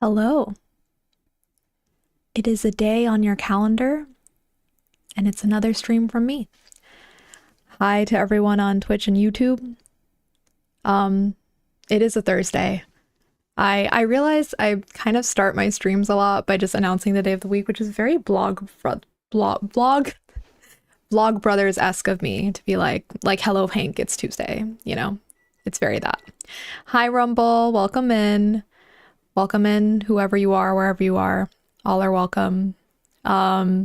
Hello. It is a day on your calendar, and it's another stream from me. Hi to everyone on Twitch and YouTube. It is a Thursday. I realize I kind of start my streams a lot by just announcing the day of the week, which is very Vlog Brothers-esque of me to be like, hello Hank, it's Tuesday, you know? It's very that. Hi Rumble, welcome in. Welcome in, whoever you are, wherever you are. All are welcome. Yeah,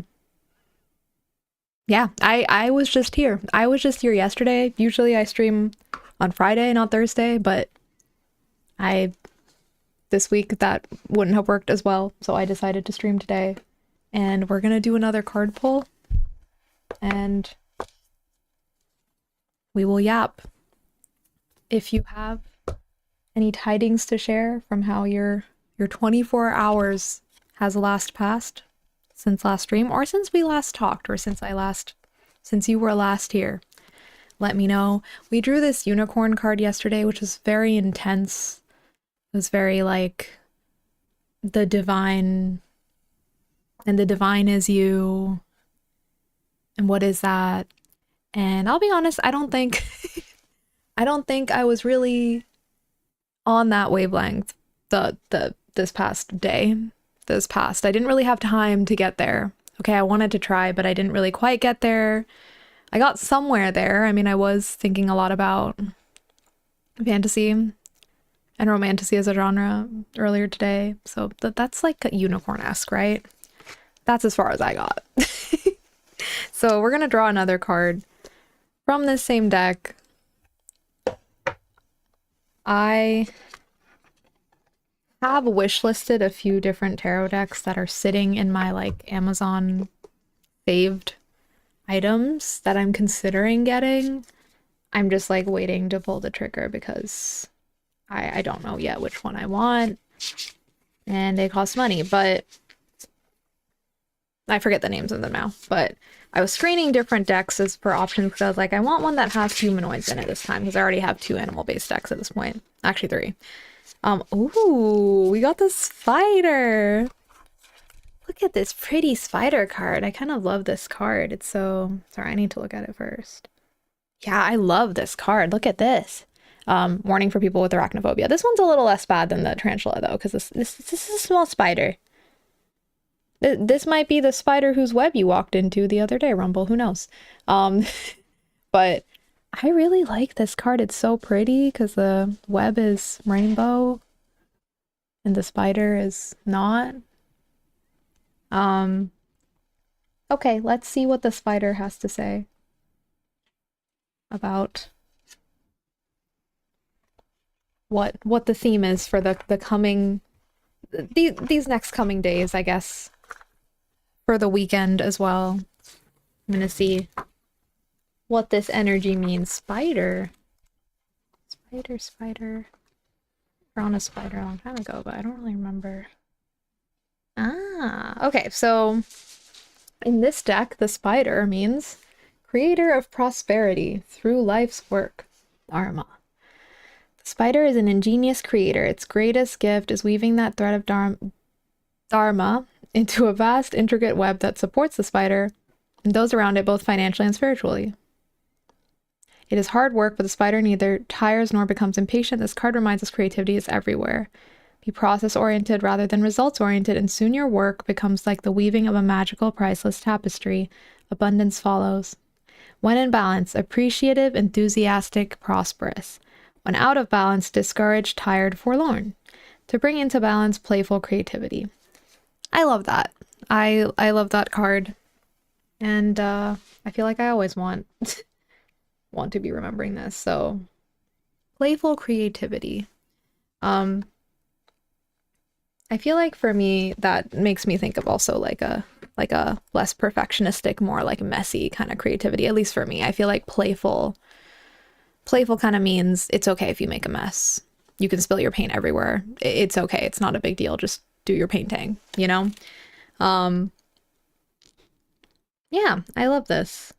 I was just here. I was just here yesterday. Usually I stream on Friday, not Thursday, but this week that wouldn't have worked as well, so I decided to stream today. And we're gonna do another card pull, and we will yap. If you have any tidings to share from how your 24 hours has last passed since last stream, or since we last talked, or since you were last here, let me know. We drew this unicorn card yesterday, which was very intense. It was very like the divine, and the divine is you, and what is that? And I'll be honest, I don't think I was really on that wavelength this past day. I didn't really have time to get there. Okay, I wanted to try, but I didn't really quite get there. I got somewhere there. I mean, I was thinking a lot about fantasy and romantasy as a genre earlier today. So that's like unicorn-esque, right? That's as far as I got. So we're gonna draw another card from this same deck. I have wishlisted a few different tarot decks that are sitting in my like Amazon saved items that I'm considering getting. I'm just like waiting to pull the trigger because I don't know yet which one I want, and they cost money, but I forget the names of them now. But I was screening different decks as for options because I was like, I want one that has humanoids in it this time, because I already have 2 animal-based decks at this point. Actually 3. Ooh, we got the spider. Look at this pretty spider card. I kind of love this card. It's so... Sorry, I need to look at it first. Yeah, I love this card. Look at this. Warning for people with arachnophobia. This one's a little less bad than the tarantula, though, because this is a small spider. This might be the spider whose web you walked into the other day, Rumble. Who knows? But I really like this card. It's so pretty because the web is rainbow and the spider is not. Okay, let's see what the spider has to say about what the theme is for the coming these next coming days, I guess. For the weekend as well. I'm gonna see what this energy means. Spider. Spider. Drawn a spider a long time ago, but I don't really remember. Ah, okay, so in this deck, the spider means creator of prosperity through life's work. Dharma. The spider is an ingenious creator. Its greatest gift is weaving that thread of Dharma into a vast, intricate web that supports the spider and those around it both financially and spiritually. It is hard work, but the spider neither tires nor becomes impatient. This card reminds us creativity is everywhere. Be process-oriented rather than results-oriented, and soon your work becomes like the weaving of a magical, priceless tapestry. Abundance follows. When in balance, appreciative, enthusiastic, prosperous. When out of balance, discouraged, tired, forlorn. To bring into balance, playful creativity. I love that. I love that card, and I feel like I always want to be remembering this. So, playful creativity. I feel like for me that makes me think of also like a less perfectionistic, more like messy kind of creativity. At least for me, I feel like playful kind of means it's okay if you make a mess. You can spill your paint everywhere. It's okay. It's not a big deal. Just do your painting, you know? Yeah, I love this.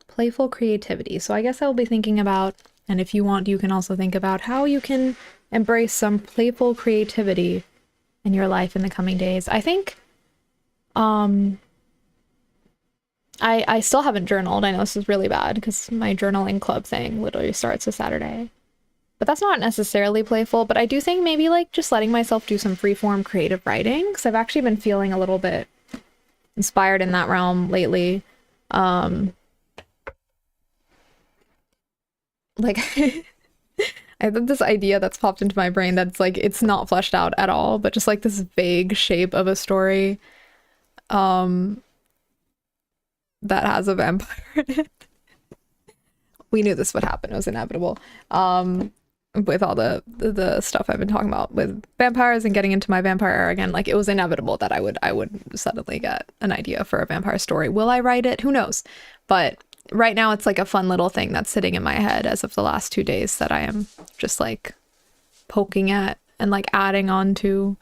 Playful creativity. So I guess I will be thinking about, and if you want, you can also think about how you can embrace some playful creativity in your life in the coming days. I think I still haven't journaled. I know this is really bad because my journaling club thing literally starts a Saturday. But that's not necessarily playful, but I do think maybe like just letting myself do some freeform creative writing, because I've actually been feeling a little bit inspired in that realm lately. Like I have this idea that's popped into my brain that's like, it's not fleshed out at all, but just like this vague shape of a story that has a vampire in it. We knew this would happen. It was inevitable. With all the stuff I've been talking about with vampires and getting into my vampire era again, like it was inevitable that I would suddenly get an idea for a vampire story. Will I write it? Who knows? But right now it's like a fun little thing that's sitting in my head as of the last 2 days that I am just like poking at and like adding on to,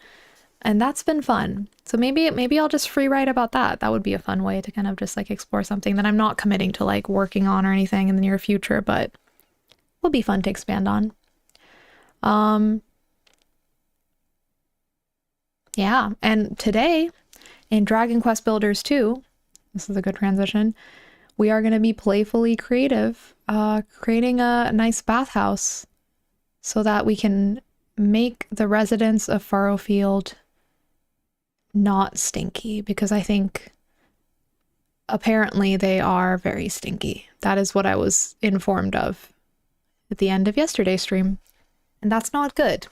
and that's been fun. So maybe I'll just free write about that. That would be a fun way to kind of just like explore something that I'm not committing to like working on or anything in the near future, but will be fun to expand on. Yeah, and today in Dragon Quest Builders 2, this is a good transition, we are going to be playfully creative, creating a nice bathhouse so that we can make the residents of Furrowfield not stinky, because I think apparently they are very stinky. That is what I was informed of at the end of yesterday's stream, and that's not good.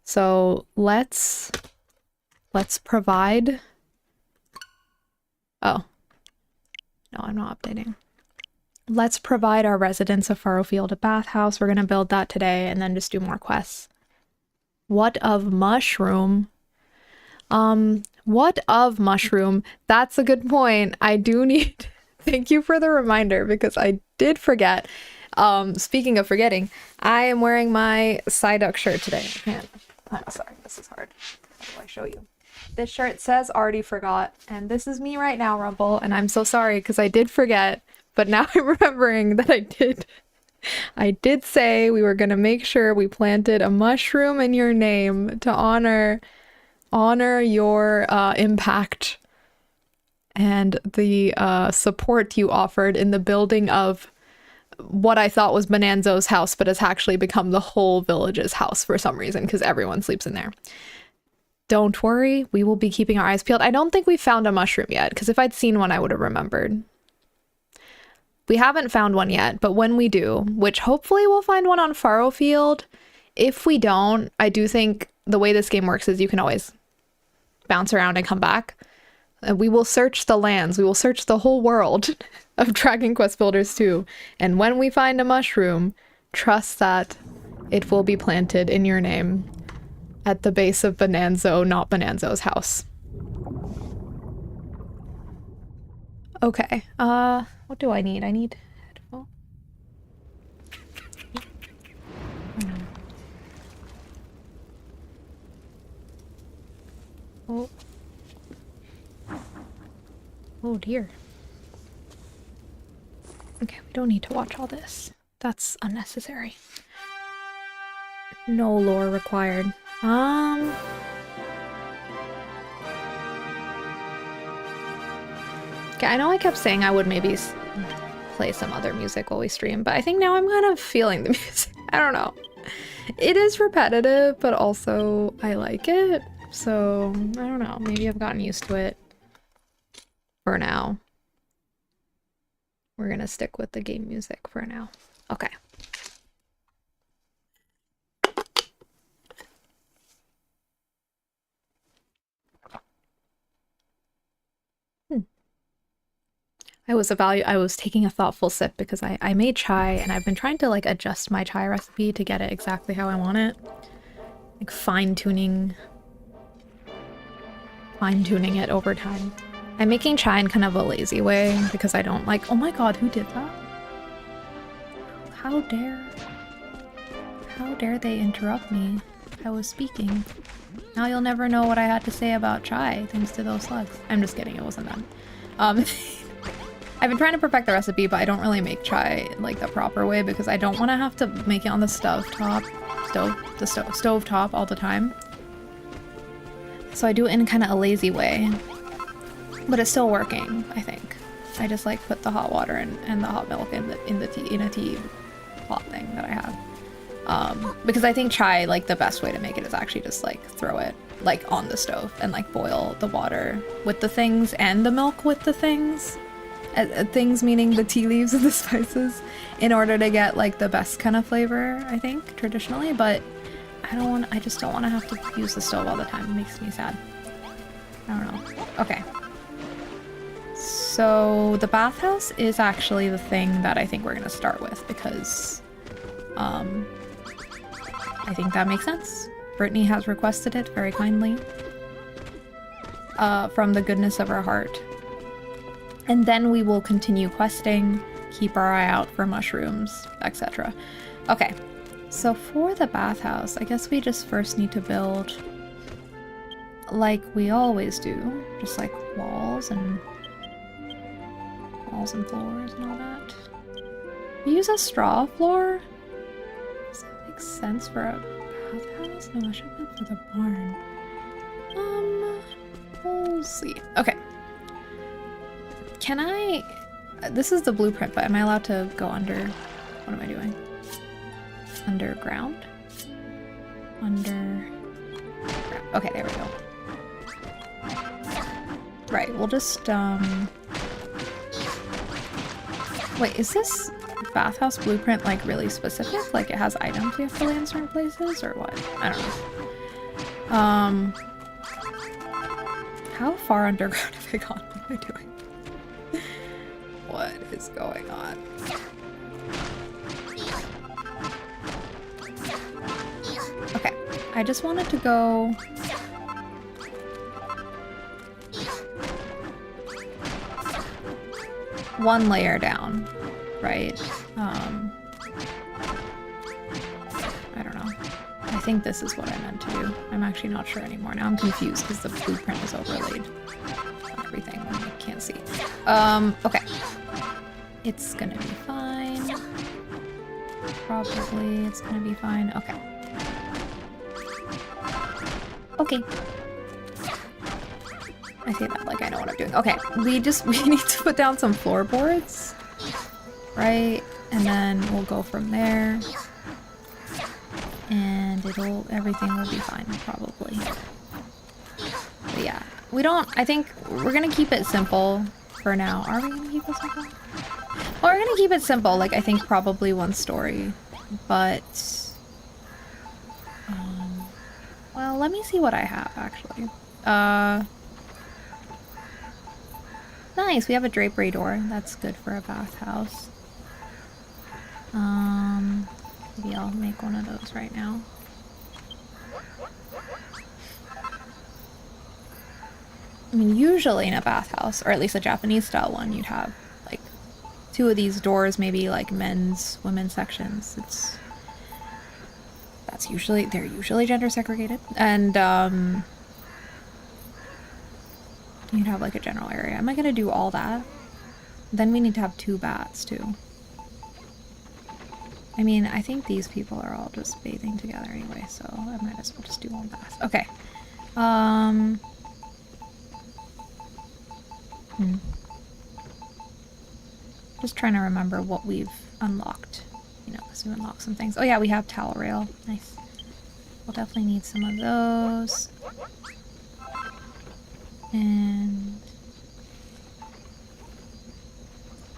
So let's provide... Oh. No, I'm not updating. Let's provide our residents of Furrowfield a bathhouse. We're going to build that today and then just do more quests. What of mushroom? What of mushroom? That's a good point. I do need... Thank you for the reminder, because I did forget. Speaking of forgetting, I am wearing my Psyduck shirt today. I'm sorry, this is hard. How do I show you? This shirt says already forgot, and this is me right now, Rumble, and I'm so sorry because I did forget, but now I'm remembering that I did say we were going to make sure we planted a mushroom in your name to honor your impact and the support you offered in the building of what I thought was Bonanzo's house, but has actually become the whole village's house for some reason, because everyone sleeps in there. Don't worry, we will be keeping our eyes peeled. I don't think we found a mushroom yet, because if I'd seen one, I would have remembered. We haven't found one yet, but when we do, which hopefully we'll find one on Furrowfield. If we don't, I do think the way this game works is you can always bounce around and come back. We will search the lands. We will search the whole world of Dragon Quest Builders 2. And when we find a mushroom, trust that it will be planted in your name at the base of Bonanzo, not Bonanzo's house. Okay, what do I need? I need headphone. Oh. Oh dear. Okay, we don't need to watch all this. That's unnecessary. No lore required. Okay, I know I kept saying I would maybe play some other music while we stream, but I think now I'm kind of feeling the music. I don't know. It is repetitive, but also I like it. So, I don't know. Maybe I've gotten used to it for now. We're gonna stick with the game music for now. Okay. I was taking a thoughtful sip because I made chai, and I've been trying to like adjust my chai recipe to get it exactly how I want it. Like fine-tuning it over time. I'm making chai in kind of a lazy way because I don't like— oh my god, who did that? How dare they interrupt me? I was speaking. Now you'll never know what I had to say about chai thanks to those slugs. I'm just kidding, it wasn't them. I've been trying to perfect the recipe, but I don't really make chai like the proper way because I don't want to have to make it on the stove top all the time. So I do it in kind of a lazy way, but it's still working, I think. I just like put the hot water and the hot milk in a tea pot thing that I have. Because I think chai, like the best way to make it is actually just like throw it like on the stove and like boil the water with the things and the milk with the things. Things meaning the tea leaves and the spices, in order to get like the best kind of flavor, I think, traditionally. But I just don't want to have to use the stove all the time. It makes me sad. I don't know. Okay. So the bathhouse is actually the thing that I think we're gonna start with, because I think that makes sense. Brittany has requested it very kindly, from the goodness of her heart. And then we will continue questing, keep our eye out for mushrooms, etc. Okay, so for the bathhouse, I guess we just first need to build, like we always do, just like walls and floors and all that. We use a straw floor? Does that make sense for a bathhouse? No, that should have been for the barn. We'll see. Okay. Can I... This is the blueprint, but am I allowed to go under... What am I doing? Underground? Okay, there we go. Right, we'll just, Wait, is this bathhouse blueprint like really specific? Like it has items you have to lay in certain places, or what? I don't know. How far underground have I gone? What am I doing? What is going on? Okay, I just wanted to go... one layer down, right? I don't know. I think this is what I meant to do. I'm actually not sure anymore. Now I'm confused because the blueprint is overlaid on everything. I can't see. Okay. It's gonna be fine. Probably it's gonna be fine. Okay. Okay. I say that like I know what I'm doing. Okay, we need to put down some floorboards, right? And then we'll go from there. And everything will be fine, probably. But yeah, I think we're gonna keep it simple for now. Are we gonna keep it simple? Well, we're gonna keep it simple, like I think probably one story, but... well, let me see what I have, actually. Nice, we have a drapery door. That's good for a bathhouse. Maybe I'll make one of those right now. I mean, usually in a bathhouse, or at least a Japanese style one, you'd have like 2 of these doors, maybe like men's, women's sections. They're usually gender segregated. And you'd have like a general area. Am I gonna do all that? Then we need to have 2 baths too. I mean, I think these people are all just bathing together anyway, so I might as well just do one bath. Okay. Just trying to remember what we've unlocked. You know, because we unlocked some things. Oh yeah, we have towel rail. Nice. We'll definitely need some of those. And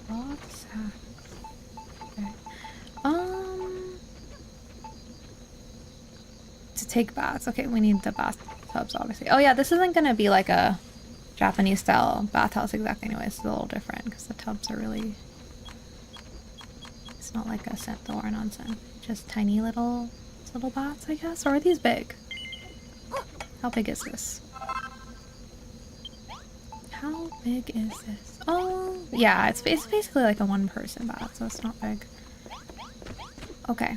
lots of... Okay. To take baths. Okay, we need the bathtubs, obviously. Oh yeah, this isn't gonna be like a Japanese style bathhouse exactly anyway. It's a little different because the tubs are really... It's not like a sento or an onsen. Just tiny little baths, I guess? Or are these big? How big is this? How big is this? Oh, yeah, it's basically like a 1-person bath, so it's not big. Okay,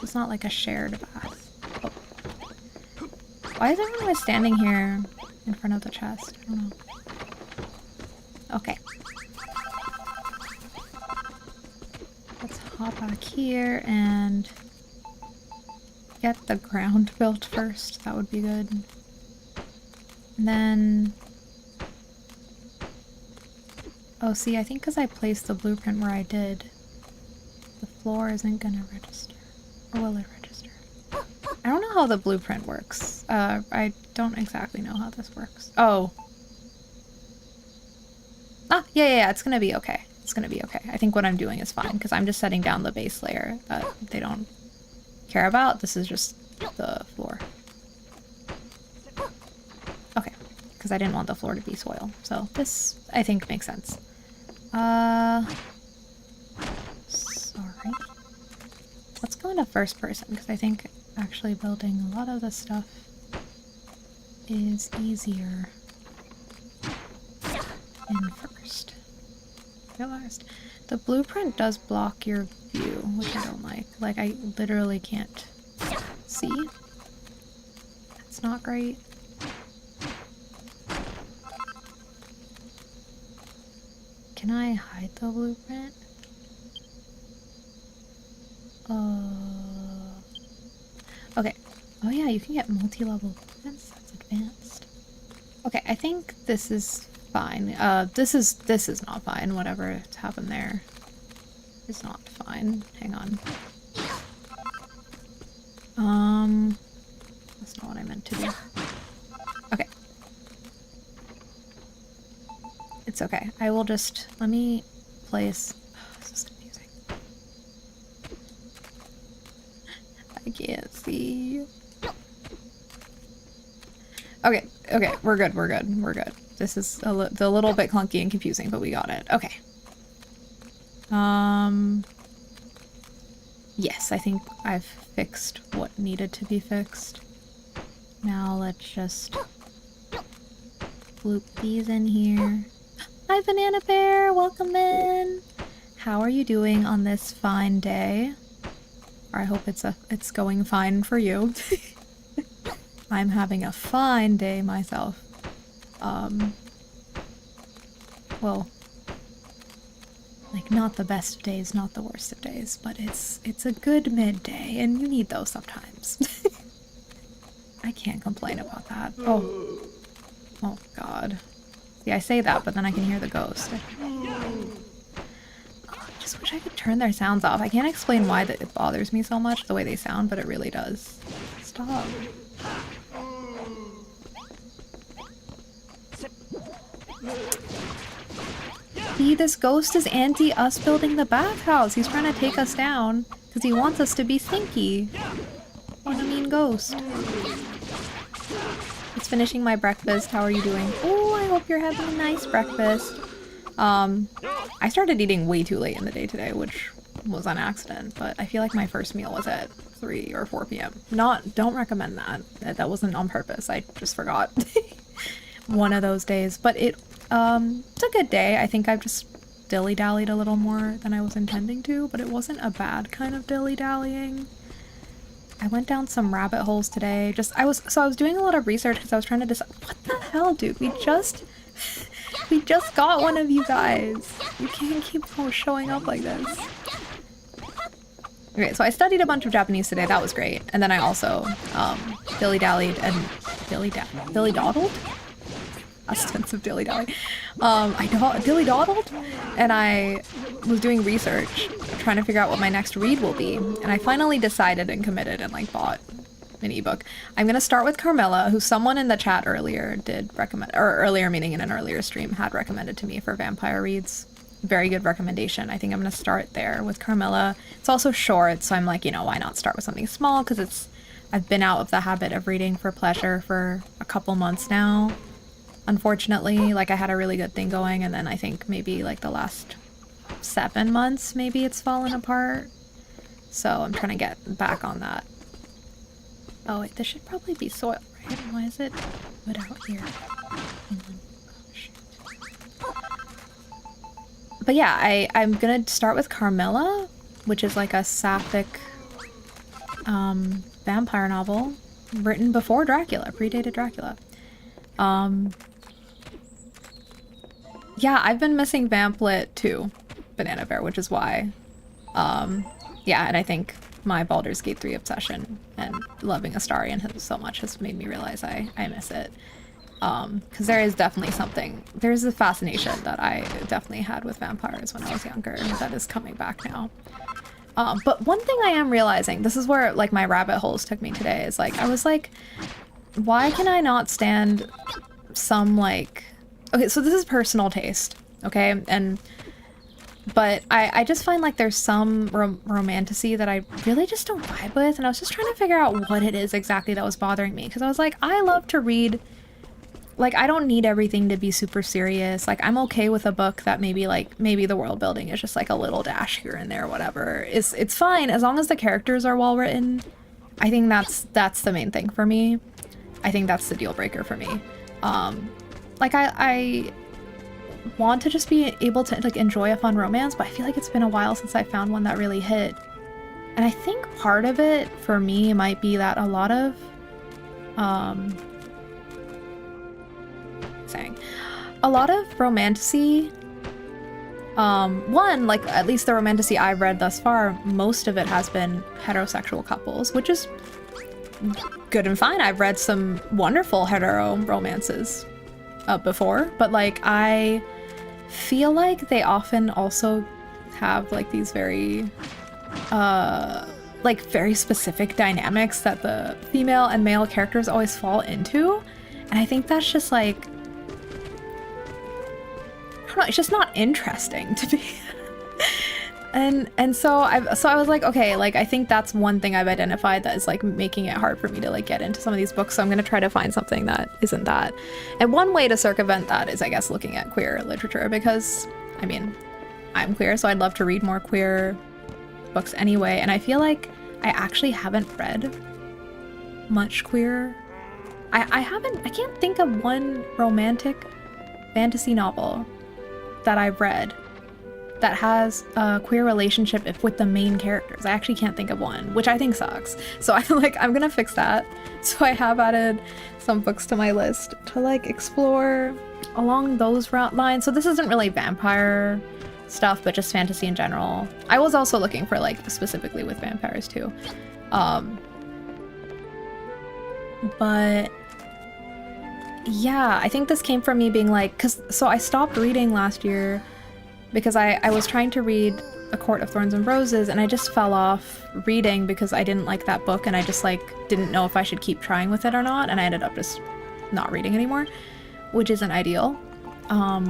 it's not like a shared bath. Oh. Why is everyone standing here in front of the chest? I don't know. Okay. Let's hop back here and get the ground built first. That would be good. And then... Oh, see, I think because I placed the blueprint where I did, the floor isn't gonna register. Or will it register? I don't know how the blueprint works. I don't exactly know how this works. Oh. Ah, yeah, it's gonna be okay. It's gonna be okay. I think what I'm doing is fine, because I'm just setting down the base layer that they don't care about. This is just the floor. Okay, because I didn't want the floor to be soil. So this, I think, makes sense. Sorry. Let's go into first person, because I think actually building a lot of this stuff is easier in first. Realized. The blueprint does block your view, which I don't like. Like, I literally can't see. That's not great. Can I hide the blueprint? Okay. Oh yeah, you can get multi-level blueprints. That's advanced. Okay, I think this is fine. This is not fine. Whatever's happened there is not fine. Hang on. That's not what I meant to do. Okay. It's okay. I will just, let me place, this is confusing. I can't see. Okay, we're good. This is a little bit clunky and confusing, but we got it. Okay. Yes, I think I've fixed what needed to be fixed. Now let's just loop these in here. Hi, Banana Bear! Welcome in! How are you doing on this fine day? Or I hope it's going fine for you. I'm having a fine day myself. Well, like, not the best of days, not the worst of days, but it's a good midday, and you need those sometimes. I can't complain about that. Oh God. See, I say that, but then I can hear the ghost. Oh, I just wish I could turn their sounds off. I can't explain why it bothers me so much, the way they sound, but it really does. Stop. See, this ghost is anti us building the bathhouse. He's trying to take us down because he wants us to be stinky. What a mean ghost. It's finishing my breakfast. How are you doing? Oh, I hope you're having a nice breakfast. I started eating way too late in the day today, which was an accident, but I feel like my first meal was at 3 or 4 p.m. Don't recommend that. That wasn't on purpose. I just forgot. One of those days, but it's a good day. I think I've just dilly-dallied a little more than I was intending to, but it wasn't a bad kind of dilly-dallying. I went down some rabbit holes today. I was doing a lot of research because I was trying to decide, what the hell, dude? We just got one of you guys. You can't keep showing up like this. Okay, so I studied a bunch of Japanese today. That was great. And then I also dilly-dallied and dilly-dawdled? Past tense of dilly-dally. I dilly-dawdled, and I was doing research, trying to figure out what my next read will be, and I finally decided and committed and like bought an ebook. I'm gonna start with Carmilla, who someone in the chat earlier did recommend, or earlier meaning in an earlier stream had recommended to me for vampire reads. Very good recommendation. I think I'm gonna start there with Carmilla. It's also short, so I'm like, you know, why not start with something small, because I've been out of the habit of reading for pleasure for a couple months now. Unfortunately, like, I had a really good thing going, and then I think maybe like the last 7 months, maybe it's fallen apart. So I'm trying to get back on that. Oh wait, this should probably be soil, right? Why is it put out here? But yeah, I'm gonna start with Carmilla, which is like a sapphic vampire novel written before Dracula, predated Dracula. Yeah, I've been missing Vamplit too, Banana Bear, which is why. Yeah, and I think my Baldur's Gate 3 obsession and loving Astarion so much has made me realize I miss it. Because there is definitely something, there's a fascination that I definitely had with vampires when I was younger that is coming back now. But one thing I am realizing, this is where like my rabbit holes took me today, is like, I was like, why can I not stand some like, okay, so this is personal taste, okay? But I just find like there's some romantasy that I really just don't vibe with, and I was just trying to figure out what it is exactly that was bothering me, because I was like, I love to read, like, I don't need everything to be super serious. Like, I'm okay with a book that maybe the world building is just like a little dash here and there, whatever. It's fine as long as the characters are well written. I think that's the main thing for me. I think that's the deal breaker for me. Like I want to just be able to like enjoy a fun romance, but I feel like it's been a while since I found one that really hit. And I think part of it for me might be that a lot of romantasy, one, like at least the romantasy I've read thus far, most of it has been heterosexual couples, which is good and fine. I've read some wonderful hetero romances before, but like I feel like they often also have like these very very specific dynamics that the female and male characters always fall into, and I think that's just like, I don't know, it's just not interesting to me. And so I was like, okay, like I think that's one thing I've identified that is like making it hard for me to like get into some of these books, so I'm gonna try to find something that isn't that. And one way to circumvent that is, I guess, looking at queer literature, because I mean, I'm queer, so I'd love to read more queer books anyway, and I feel like I actually haven't read much queer. I can't think of one romantic fantasy novel that I've read that has a queer relationship with the main characters. I actually can't think of one, which I think sucks. So I'm gonna fix that. So I have added some books to my list to like explore along those lines. So this isn't really vampire stuff, but just fantasy in general. I was also looking for like specifically with vampires too. But yeah, I think this came from me being like, so I stopped reading last year because I was trying to read A Court of Thorns and Roses, and I just fell off reading because I didn't like that book, and I just like didn't know if I should keep trying with it or not, and I ended up just not reading anymore, which isn't ideal. Like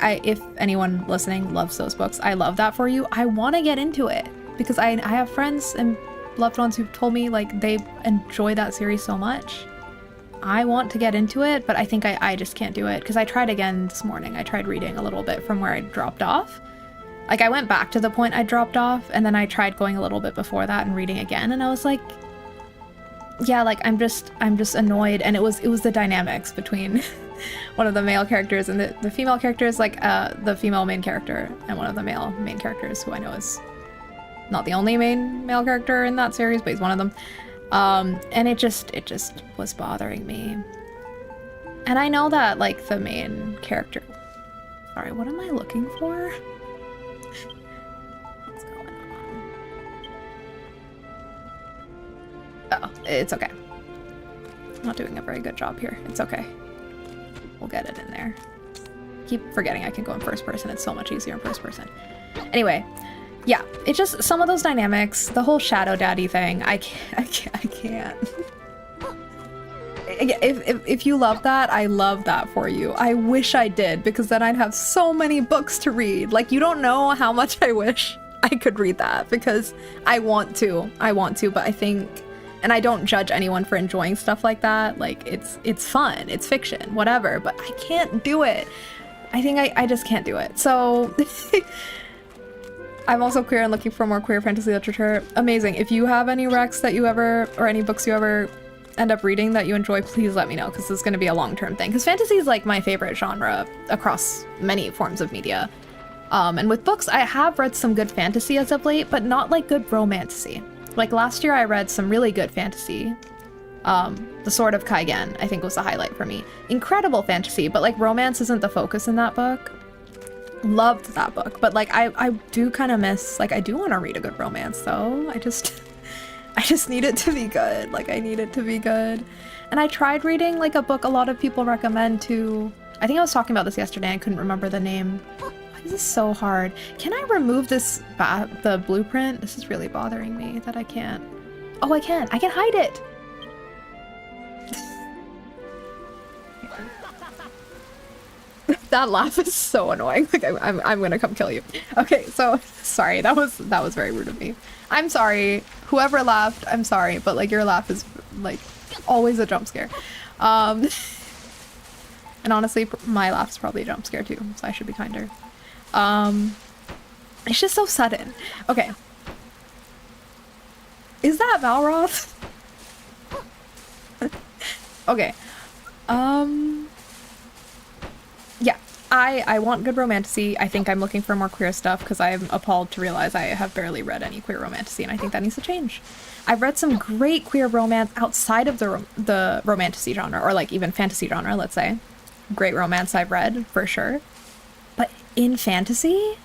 if anyone listening loves those books, I love that for you. I want to get into it because I have friends and loved ones who've told me like they enjoy that series so much. I want to get into it, but I think I just can't do it, because I tried again this morning. I tried reading a little bit from where I dropped off. Like I went back to the point I dropped off, and then I tried going a little bit before that and reading again, and I was like, yeah, like I'm just annoyed. And it was the dynamics between one of the male characters and the female characters, like the female main character and one of the male main characters, who I know is not the only main male character in that series, but he's one of them. And it just was bothering me. And I know that like the main character, sorry, what am I looking for? What's going on? Oh, it's okay. I'm not doing a very good job here. It's okay. We'll get it in there. Keep forgetting I can go in first person. It's so much easier in first person. Anyway, yeah, it's just some of those dynamics, the whole shadow daddy thing. I can't. If you love that, I love that for you. I wish I did, because then I'd have so many books to read. Like, you don't know how much I wish I could read that, because I want to, but I think, and I don't judge anyone for enjoying stuff like that. Like, it's fun, it's fiction, whatever, but I can't do it. I think I just can't do it. So I'm also queer and looking for more queer fantasy literature. Amazing. If you have any recs that you ever, or any books you ever end up reading that you enjoy, please let me know, because this is going to be a long-term thing. Because fantasy is like my favorite genre across many forms of media. And with books, I have read some good fantasy as of late, but not like good romantasy. Like last year I read some really good fantasy. The Sword of Kaigen, I think, was the highlight for me. Incredible fantasy, but like romance isn't the focus in that book. Loved that book, but like I do kind of miss, like I do want to read a good romance though. I just need it to be good. Like I need it to be good. And I tried reading like a book a lot of people recommend to... I think I was talking about this yesterday. I couldn't remember the name. Why is this so hard? Can I remove this the blueprint? This is really bothering me that I can't. Oh, I can. I can hide it. That laugh is so annoying. Like I'm gonna come kill you. Okay, so sorry. That was very rude of me. I'm sorry. Whoever laughed, I'm sorry. But like your laugh is like always a jump scare. And honestly, my laugh's probably a jump scare too, so I should be kinder. It's just so sudden. Okay. Is that Valroth? Okay. Yeah. I want good romantasy. I think I'm looking for more queer stuff because I'm appalled to realize I have barely read any queer romantasy, and I think that needs to change. I've read some great queer romance outside of the romantasy genre, or like even fantasy genre, let's say. Great romance I've read, for sure. But in fantasy,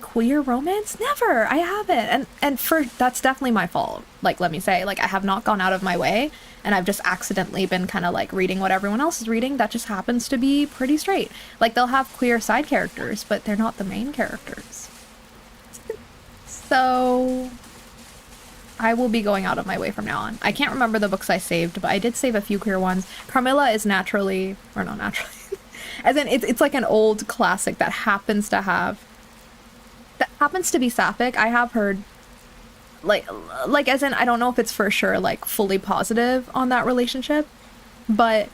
queer romance? Never! I haven't. And that's definitely my fault. Like, let me say, like, I have not gone out of my way, and I've just accidentally been kind of like reading what everyone else is reading that just happens to be pretty straight. Like, they'll have queer side characters, but they're not the main characters. So I will be going out of my way from now on. I can't remember the books I saved, but I did save a few queer ones. Carmilla is naturally, or not naturally, as in it's like an old classic that happens to be sapphic. I have heard, like as in, I don't know if it's for sure like fully positive on that relationship, but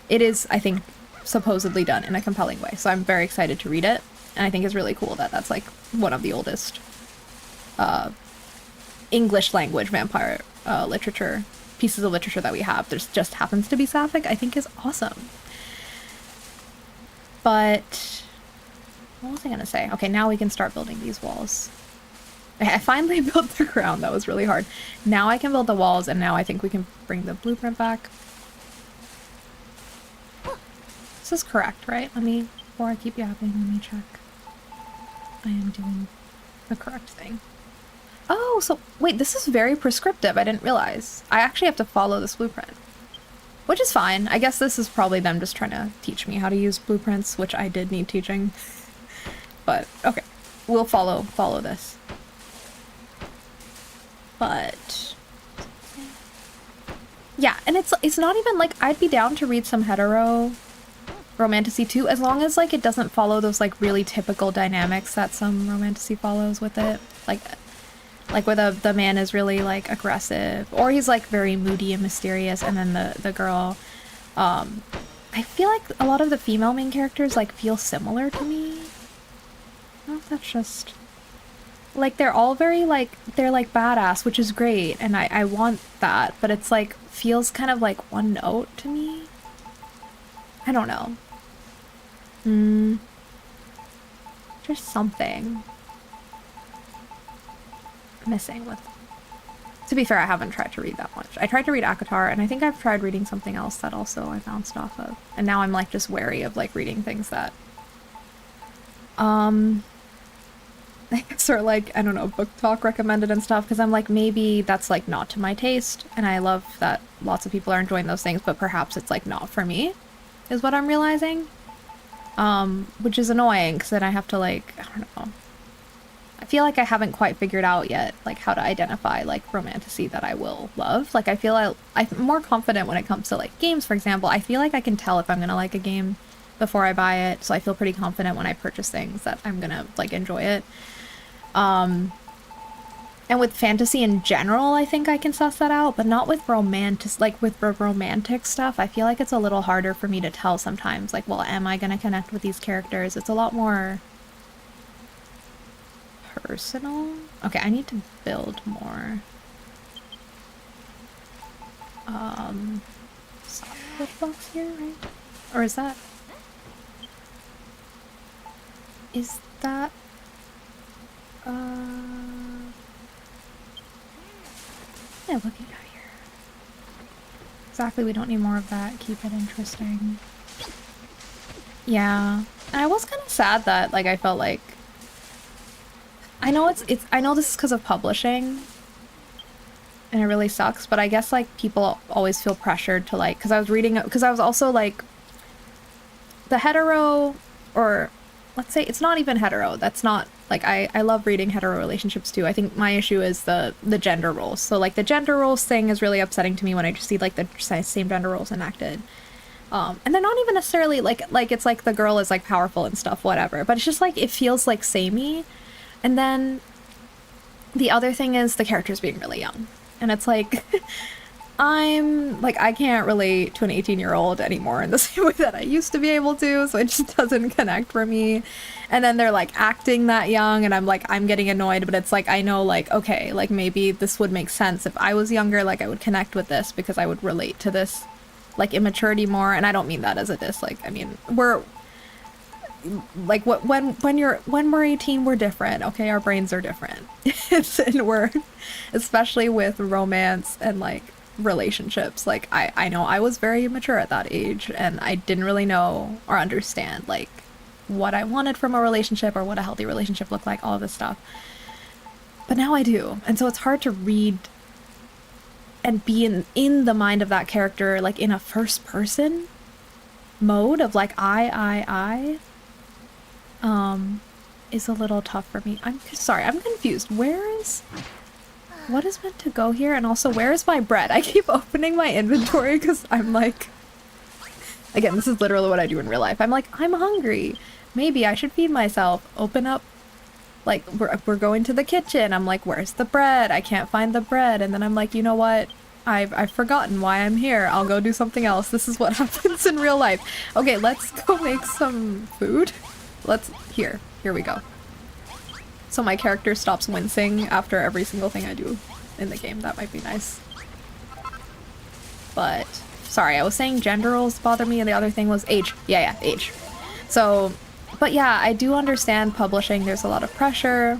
it is, I think, supposedly done in a compelling way. So I'm very excited to read it, and I think it's really cool that that's like one of the oldest English language vampire literature, pieces of literature that we have. There's just happens to be sapphic, I think is awesome. But what was I gonna say? Okay, now we can start building these walls. I finally built the ground. That was really hard. Now I can build the walls, and now I think we can bring the blueprint back. This is correct, right? Before I keep yapping, let me check. I am doing the correct thing. Oh, so wait, this is very prescriptive. I didn't realize. I actually have to follow this blueprint, which is fine. I guess this is probably them just trying to teach me how to use blueprints, which I did need teaching. But okay, we'll follow this. But yeah, and it's not even like, I'd be down to read some hetero romantasy too, as long as like it doesn't follow those like really typical dynamics that some romantasy follows with it, like where the man is really like aggressive, or he's like very moody and mysterious, and then the girl, I feel like a lot of the female main characters like feel similar to me. I don't know if that's just like, they're all very like, they're like badass, which is great, and I want that, but it's like feels kind of like one note to me. I don't know. There's something missing with... To be fair, I haven't tried to read that much. I tried to read Akatar, and I think I've tried reading something else that also I bounced off of. And now I'm like just wary of like reading things that I guess are like, I don't know, book talk recommended and stuff, because I'm like, maybe that's like not to my taste, and I love that lots of people are enjoying those things, but perhaps it's like not for me, is what I'm realizing. Which is annoying, because then I have to like, I don't know. I feel like I haven't quite figured out yet, like, how to identify, like, romantasy that I will love. Like, I feel I'm more confident when it comes to, like, games, for example. I feel like I can tell if I'm gonna like a game before I buy it, so I feel pretty confident when I purchase things that I'm gonna, like, enjoy it. And with fantasy in general, I think I can suss that out, but not with romantic stuff. I feel like it's a little harder for me to tell sometimes, like, well, am I gonna connect with these characters? It's a lot more personal. Okay, I need to build more solid blocks here, right? Or is that yeah, looking out here. Exactly, we don't need more of that. Keep it interesting. Yeah. And I was kind of sad that, like, I felt like, I know I know this is because of publishing, and it really sucks. But I guess like people always feel pressured to like, because I was reading, because I was also like the hetero, or let's say it's not even hetero. That's not like, I love reading hetero relationships too. I think my issue is the gender roles. So like the gender roles thing is really upsetting to me when I just see like the same gender roles enacted. And they're not even necessarily like it's like the girl is like powerful and stuff, whatever, but it's just like it feels like samey. And then the other thing is the characters being really young, and it's like I'm like, I can't relate to an 18-year-old anymore in the same way that I used to be able to, so it just doesn't connect for me. And then they're like acting that young, and I'm like, I'm getting annoyed, but it's like, I know like, okay, like maybe this would make sense if I was younger, like I would connect with this because I would relate to this like immaturity more. And I don't mean that as a diss, like I mean we're like when we're 18 we're different, okay, our brains are different. And we're, especially with romance and like relationships, like I know I was very immature at that age, and I didn't really know or understand like what I wanted from a relationship or what a healthy relationship looked like, all of this stuff. But now I do, and so it's hard to read and be in the mind of that character, like in a first person mode of like I is a little tough for me. I'm sorry, I'm confused. What is meant to go here? And also, where is my bread? I keep opening my inventory because I'm like, again, this is literally what I do in real life. I'm like, I'm hungry. Maybe I should feed myself. Open up, like, we're going to the kitchen. I'm like, where's the bread? I can't find the bread. And then I'm like, you know what? I've forgotten why I'm here. I'll go do something else. This is what happens in real life. Okay, let's go make some food. Here we go. So my character stops wincing after every single thing I do in the game. That might be nice. But, sorry, I was saying gender roles bother me, and the other thing was age. Yeah, age. So, but yeah, I do understand publishing. There's a lot of pressure,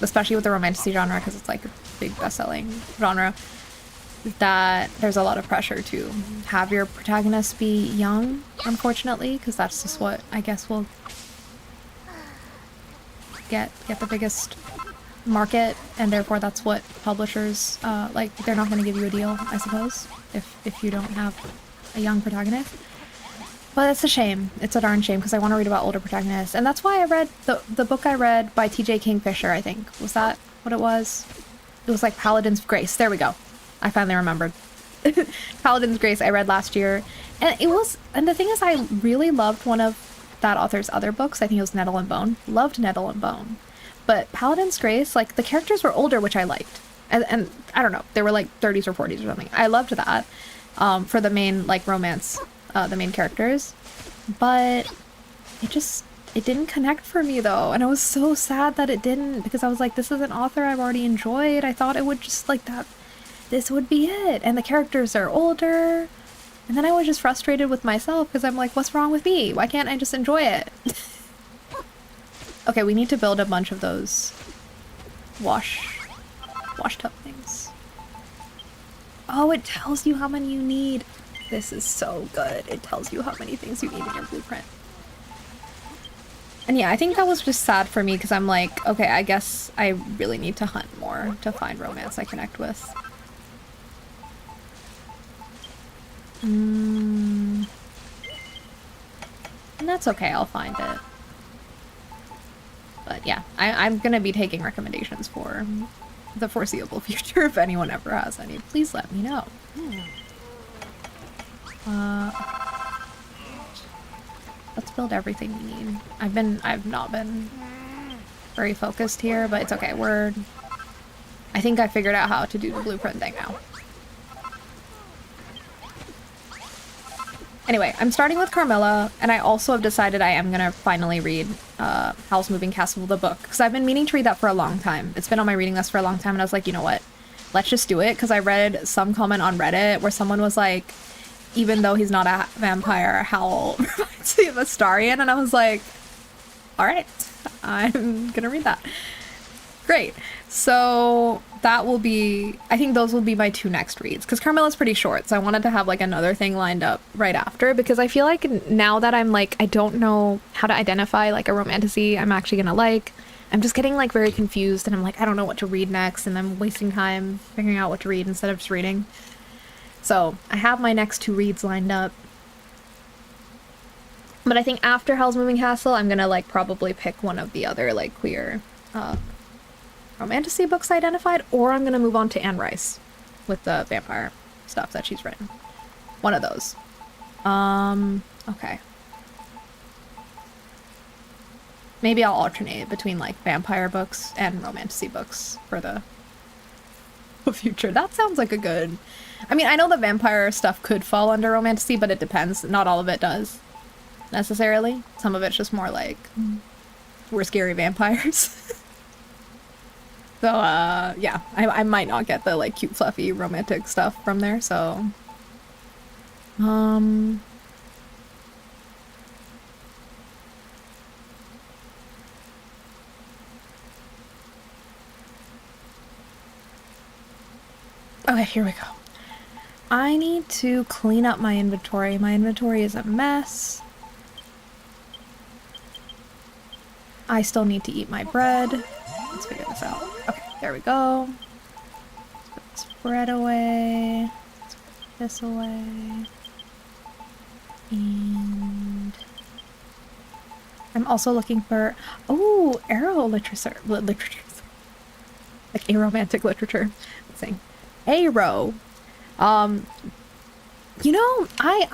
especially with the romantasy genre, because it's like a big best-selling genre, that there's a lot of pressure to have your protagonist be young, unfortunately, because that's just what I guess will get the biggest market, and therefore that's what publishers like, they're not going to give you a deal, I suppose, if you don't have a young protagonist. But it's a shame. It's a darn shame, because I want to read about older protagonists, and that's why I read the book I read by TJ Kingfisher, I think. Was that what it was? It was like Paladin's Grace. There we go. I finally remembered. Paladin's Grace I read last year, and the thing is, I really loved one of that author's other books. I think it was Nettle and Bone. Loved Nettle and Bone. But Paladin's Grace, like, the characters were older, which I liked. And I don't know, they were like 30s or 40s or something. I loved that for the main, like, romance, the main characters. But it didn't connect for me, though. And I was so sad that it didn't, because I was like, this is an author I've already enjoyed. I thought it would just, like, this would be it. And the characters are older. And then I was just frustrated with myself, because I'm like, what's wrong with me? Why can't I just enjoy it? Okay, we need to build a bunch of those wash tub things. Oh, it tells you how many you need. This is so good. It tells you how many things you need in your blueprint. And yeah, I think that was just sad for me, because I'm like, okay, I guess I really need to hunt more to find romance I connect with. And that's okay, I'll find it. But yeah, I'm gonna be taking recommendations for the foreseeable future. If anyone ever has any, please let me know. Let's build everything we need. I've not been very focused here, but it's okay. I think I figured out how to do the blueprint thing now. Anyway, I'm starting with Carmilla, and I also have decided I am gonna finally read Howl's Moving Castle, the book, because I've been meaning to read that for a long time. It's been on my reading list for a long time, and I was like, you know what? Let's just do it, because I read some comment on Reddit where someone was like, even though he's not a vampire, Howl reminds me of Astarion, and I was like, alright, I'm gonna read that. Great. So that will be, I think those will be my two next reads, because Carmilla's pretty short, so I wanted to have like another thing lined up right after, because I feel like now that I'm like, I don't know how to identify like a romantasy I'm actually gonna like, I'm just getting like very confused, and I'm like, I don't know what to read next, and I'm wasting time figuring out what to read instead of just reading. So I have my next 2 reads lined up. But I think after Howl's Moving Castle, I'm gonna like probably pick one of the other like queer romantasy books I identified, or I'm gonna move on to Anne Rice with the vampire stuff that she's written. One of those. Okay. Maybe I'll alternate between like vampire books and romantasy books for the future. That sounds like a good... I mean, I know the vampire stuff could fall under romantasy, but it depends. Not all of it does, necessarily. Some of it's just more like, we're scary vampires. So, yeah. I might not get the, like, cute, fluffy, romantic stuff from there, so... Okay, here we go. I need to clean up my inventory. My inventory is a mess. I still need to eat my bread. Let's figure this out. Okay, there we go. Let's put this bread away. Let's put this away. And I'm also looking for, oh, arrow literature. Like aromantic literature. Let's see. Arrow. You know, I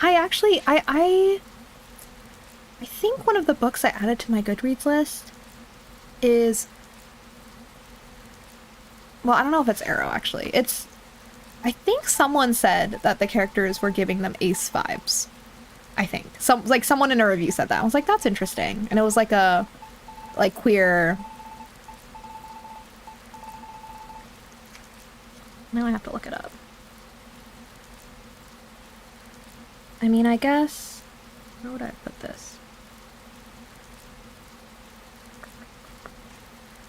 think one of the books I added to my Goodreads list is, well, I don't know if it's Arrow, actually. It's, I think someone said that the characters were giving them ace vibes. I think. Someone in a review said that. I was like, that's interesting. And it was like a, like, queer... Now I have to look it up. I mean, I guess... Where would I put this?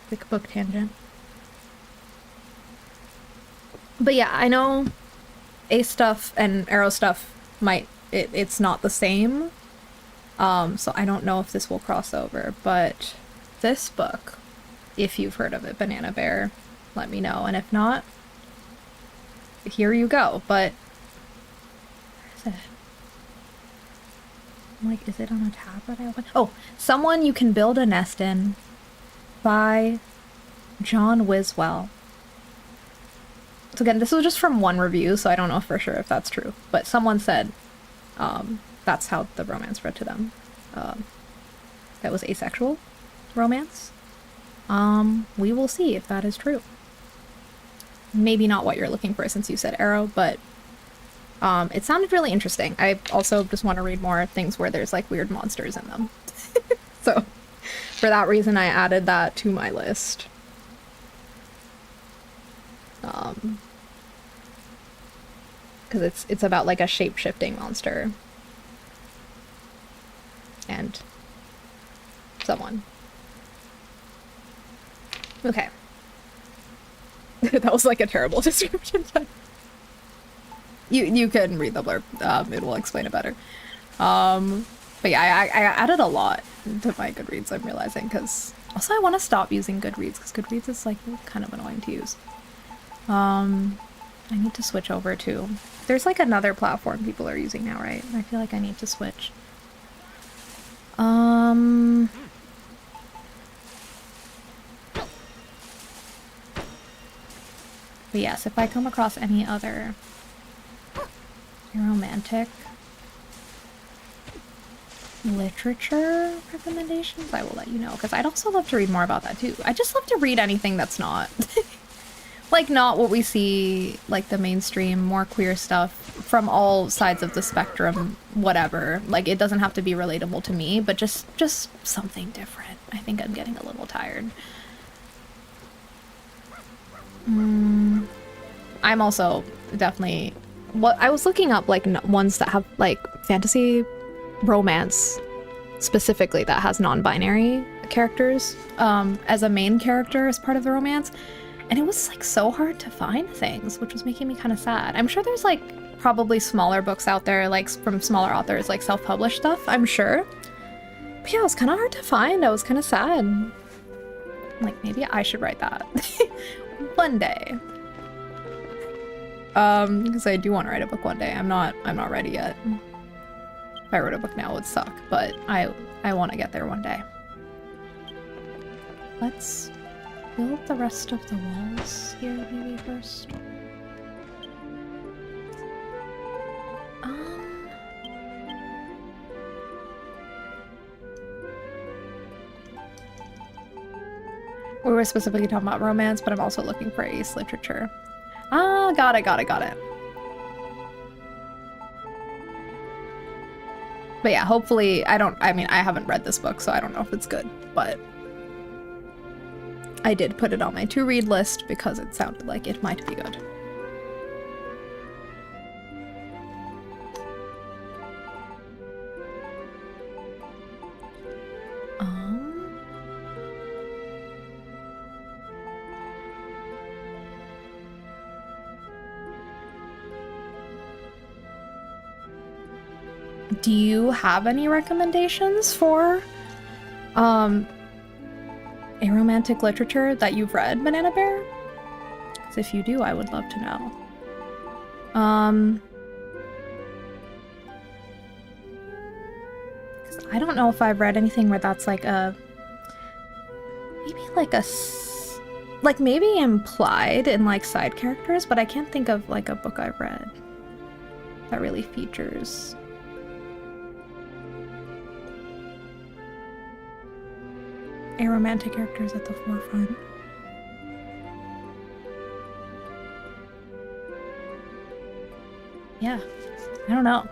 Quick book tangent. But yeah, I know Ace stuff and Arrow stuff might... It's not the same. So I don't know if this will cross over. But this book, if you've heard of it, Banana Bear, let me know. And if not... Here you go, but where is it? I'm like, is it on a tab that I open? Oh, Someone You Can Build a Nest In by John Wiswell. So again, this was just from one review, so I don't know for sure if that's true, but someone said that's how the romance read to them. That was asexual romance. We will see if that is true. Maybe not what you're looking for since you said Arrow, but it sounded really interesting. I also just want to read more things where there's like weird monsters in them. So for that reason I added that to my list. Because it's about like a shape-shifting monster. And someone. Okay. That was like a terrible description, but you can read the blurb. It will explain it better. But yeah, I added a lot to my Goodreads, I'm realizing, because also I want to stop using Goodreads because Goodreads is like kind of annoying to use. I need to switch over to... There's like another platform people are using now, right? I feel like I need to switch. But yes, if I come across any other romantic literature recommendations, I will let you know, because I'd also love to read more about that too. I just love to read anything that's not like not what we see, like the mainstream, more queer stuff from all sides of the spectrum, whatever. Like, it doesn't have to be relatable to me, but just something different. I think I'm getting a little tired. I'm also definitely... I was looking up, like, ones that have, like, fantasy romance, specifically, that has non-binary characters, as a main character as part of the romance. And it was, like, so hard to find things, which was making me kind of sad. I'm sure there's, like, probably smaller books out there, like, from smaller authors, like, self-published stuff, I'm sure. But yeah, it was kind of hard to find. I was kind of sad. Like, maybe I should write that. One day. Because I do want to write a book one day. I'm not ready yet. If I wrote a book now, it would suck, but I want to get there one day. Let's build the rest of the walls here maybe first. We were specifically talking about romance, but I'm also looking for ace literature. Ah, got it. But yeah, hopefully I mean, I haven't read this book, so I don't know if it's good, but I did put it on my to-read list because it sounded like it might be good. Do you have any recommendations for a romantic literature that you've read, Banana Bear? Because if you do, I would love to know. Because I don't know if I've read anything where that's like a... Maybe like a... Like maybe implied in like side characters, but I can't think of like a book I've read that really features... romantic characters at the forefront. Yeah, I don't know.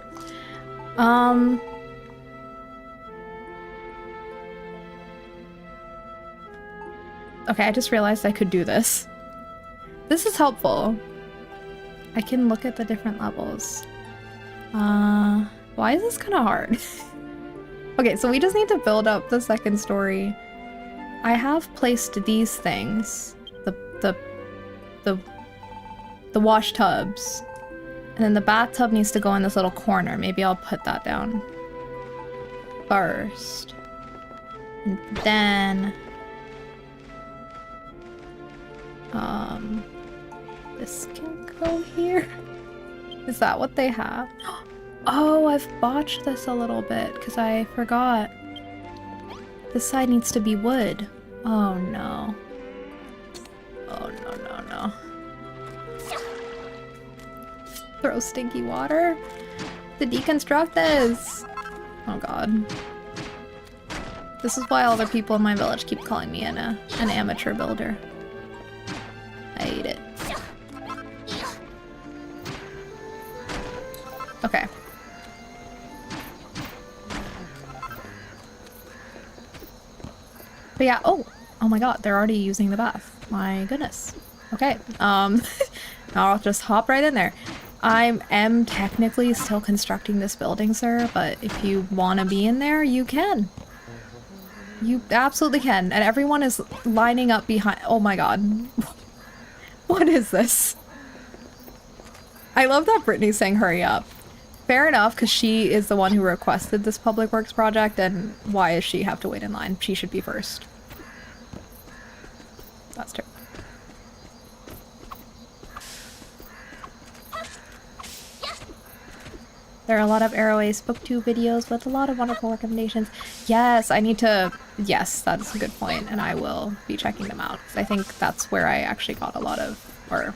Okay, I just realized I could do this. This is helpful. I can look at the different levels. Why is this kind of hard? Okay, so we just need to build up the second story. I have placed these things, the wash tubs, and then the bathtub needs to go in this little corner. Maybe I'll put that down first, and then this can go here. Is that what they have? Oh, I've botched this a little bit because I forgot. This side needs to be wood. Oh no. Oh no. Throw stinky water to deconstruct this. Oh god. This is why all the people in my village keep calling me an amateur builder. I hate it. Okay. But yeah, oh my god, they're already using the bath. My goodness. Okay, I'll just hop right in there. I am technically still constructing this building, sir, but if you want to be in there, you can. You absolutely can, and everyone is lining up behind- oh my god. What is this? I love that Brittany's saying hurry up. Fair enough, because she is the one who requested this public works project, and why does she have to wait in line? She should be first. That's true. There are a lot of Arrow Ace BookTube videos with a lot of wonderful recommendations. Yes, I need to... Yes, that's a good point, and I will be checking them out. I think that's where I actually got a lot of... Or...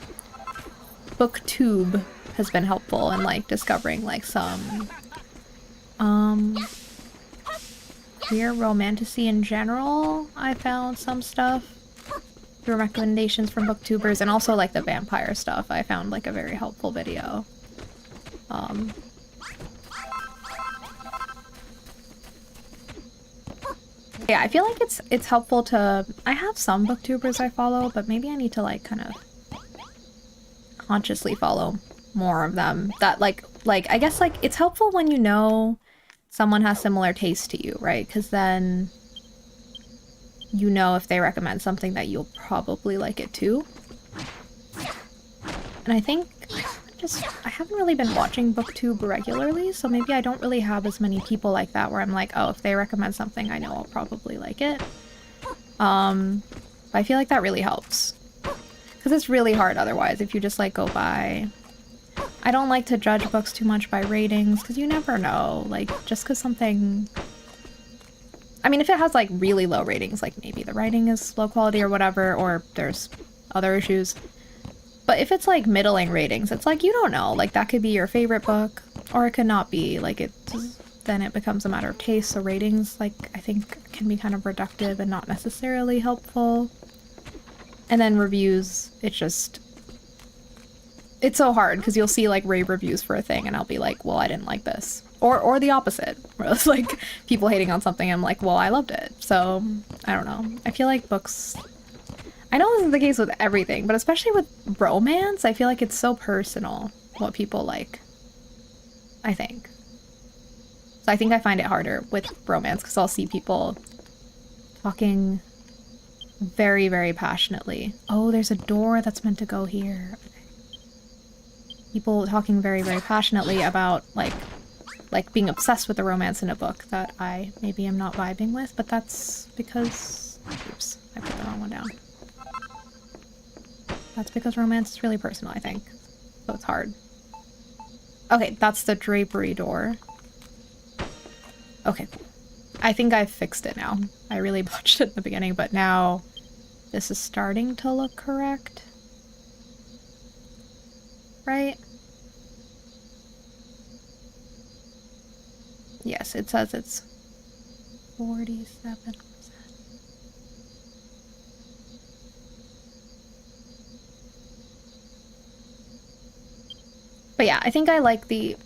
BookTube has been helpful in, like, discovering, like, some... queer romantasy in general. I found some stuff through recommendations from booktubers, and also, like, the vampire stuff. I found, like, a very helpful video. Yeah, I feel like it's helpful to... I have some booktubers I follow, but maybe I need to, like, kind of consciously follow more of them. That, like, I guess, like, it's helpful when you know someone has similar taste to you, right? Because then you know if they recommend something that you'll probably like it too. And I think I haven't really been watching BookTube regularly, so maybe I don't really have as many people like that where I'm like, oh, if they recommend something, I know I'll probably like it. But I feel like that really helps. Because it's really hard otherwise if you just like go by. I don't like to judge books too much by ratings because you never know. Like, just because something... I mean, if it has like really low ratings, like maybe the writing is low quality or whatever, or there's other issues. But if it's like middling ratings, it's like you don't know. Like, that could be your favorite book, or it could not be. Like, then it becomes a matter of taste. So ratings, like, I think can be kind of reductive and not necessarily helpful. And then reviews, it's so hard because you'll see like rave reviews for a thing and I'll be like, well, I didn't like this. Or the opposite, where it's like people hating on something and I'm like, well, I loved it. So, I don't know. I feel like books... I know this is the case with everything, but especially with romance, I feel like it's so personal what people like. I think. So I think I find it harder with romance because I'll see people talking very, very passionately. Oh, there's a door that's meant to go here. People talking very, very passionately about like being obsessed with the romance in a book that I maybe am not vibing with, but that's because... Oops, I put the wrong one down. That's because romance is really personal, I think. So it's hard. Okay, that's the drapery door. Okay, cool. I think I fixed it now. I really botched it in the beginning, but now this is starting to look correct. Right? Yes, it says it's 47%. But yeah, I think I like the...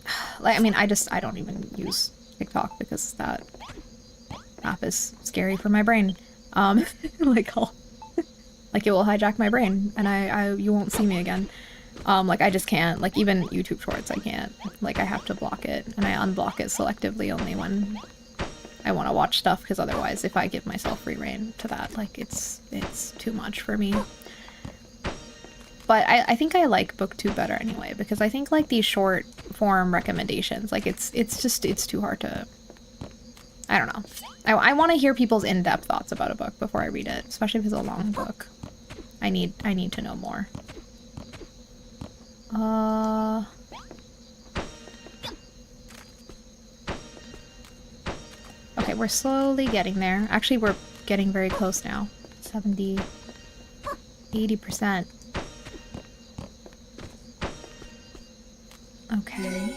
Like, I mean, I don't even use TikTok because that app is scary for my brain. Like, like, it will hijack my brain and you won't see me again. Like, I just can't. Like, even YouTube Shorts, I can't. Like, I have to block it, and I unblock it selectively only when I want to watch stuff, because otherwise, if I give myself free rein to that, like, it's too much for me. But I think I like BookTube better anyway, because I think, like, these short form recommendations, like, it's too hard to... I don't know. I want to hear people's in-depth thoughts about a book before I read it, especially if it's a long book. I need to know more. Okay, we're slowly getting there. Actually, we're getting very close now. 70, 80%. Okay.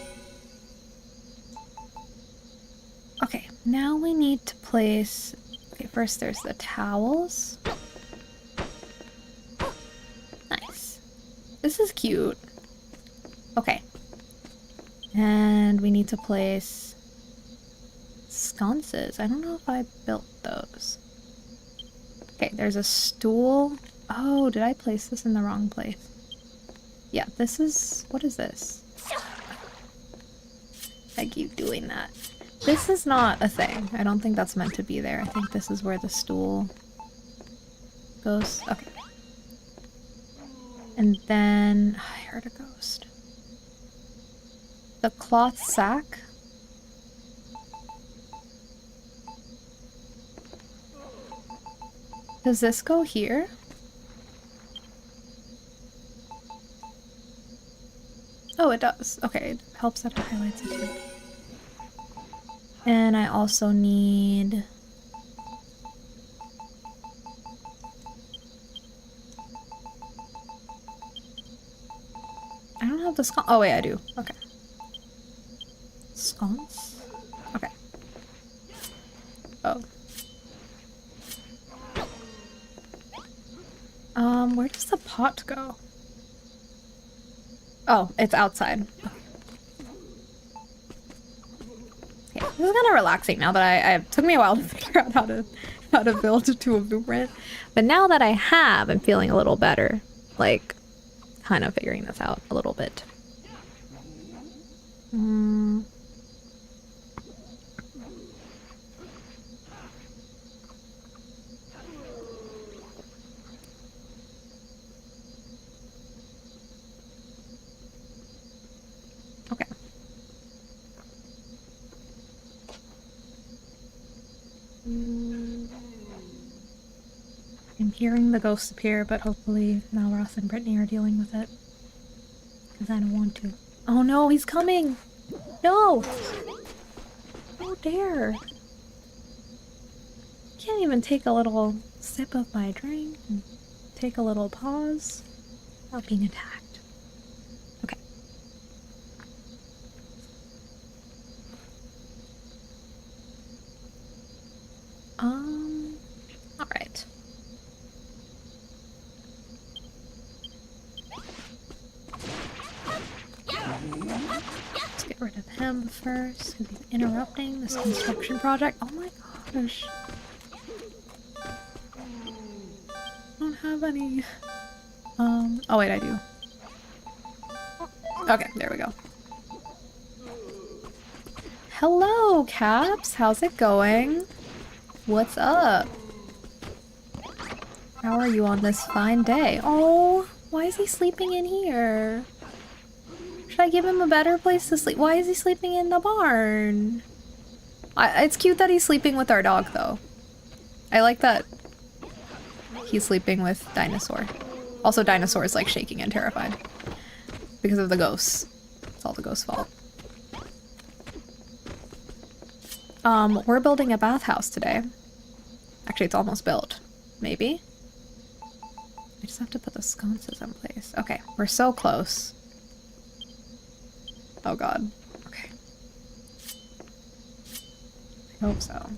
Okay, now we need to place... Okay, first there's the towels. Nice. This is cute. Okay. And we need to place sconces. I don't know if I built those. Okay, there's a stool. Oh, did I place this in the wrong place? Yeah, this is... What is this? I keep doing that. This is not a thing. I don't think that's meant to be there. I think this is where the stool goes. Okay. And then... I heard a ghost. The cloth sack. Does this go here? Oh, it does. Okay, it helps that it highlights it too. And I also need... I don't have the sconce. Oh wait, I do. Okay. Sconce? Okay. Oh. Where does the pot go? Oh, it's outside. Okay, this is kind of relaxing now that it took me a while to figure out how to build to a blueprint. But now that I have, I'm feeling a little better. Like, kind of figuring this out a little bit. Okay. I I'm hearing the ghosts appear, but hopefully Malroth and Brittany are dealing with it. Because I don't want to. Oh no, he's coming! No! Oh dare! Can't even take a little sip of my drink and take a little pause without being attacked. Okay. Alright. Let's get rid of him first, because he's interrupting this construction project. Oh my gosh. I don't have any... oh wait, I do. Okay, there we go. Hello, Caps! How's it going? What's up? How are you on this fine day? Oh, why is he sleeping in here? Should I give him a better place to sleep? Why is he sleeping in the barn? It's cute that he's sleeping with our dog, though. I like that he's sleeping with Dinosaur. Also, Dinosaur is like shaking and terrified because of the ghosts. It's all the ghost's fault. We're building a bathhouse today. Actually, it's almost built. Maybe? I just have to put the sconces in place. Okay, we're so close. Oh god. Okay. I hope so.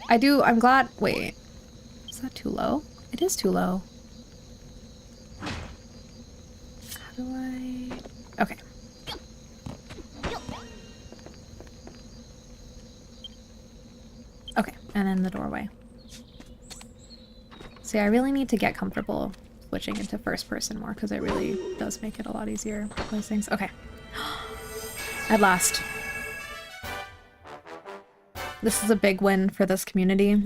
I'm glad- wait. Is that too low? It is too low. How do I... okay. Okay, and then the doorway. See, I really need to get comfortable switching into first person more, because it really does make it a lot easier to place things. Okay. At last. This is a big win for this community.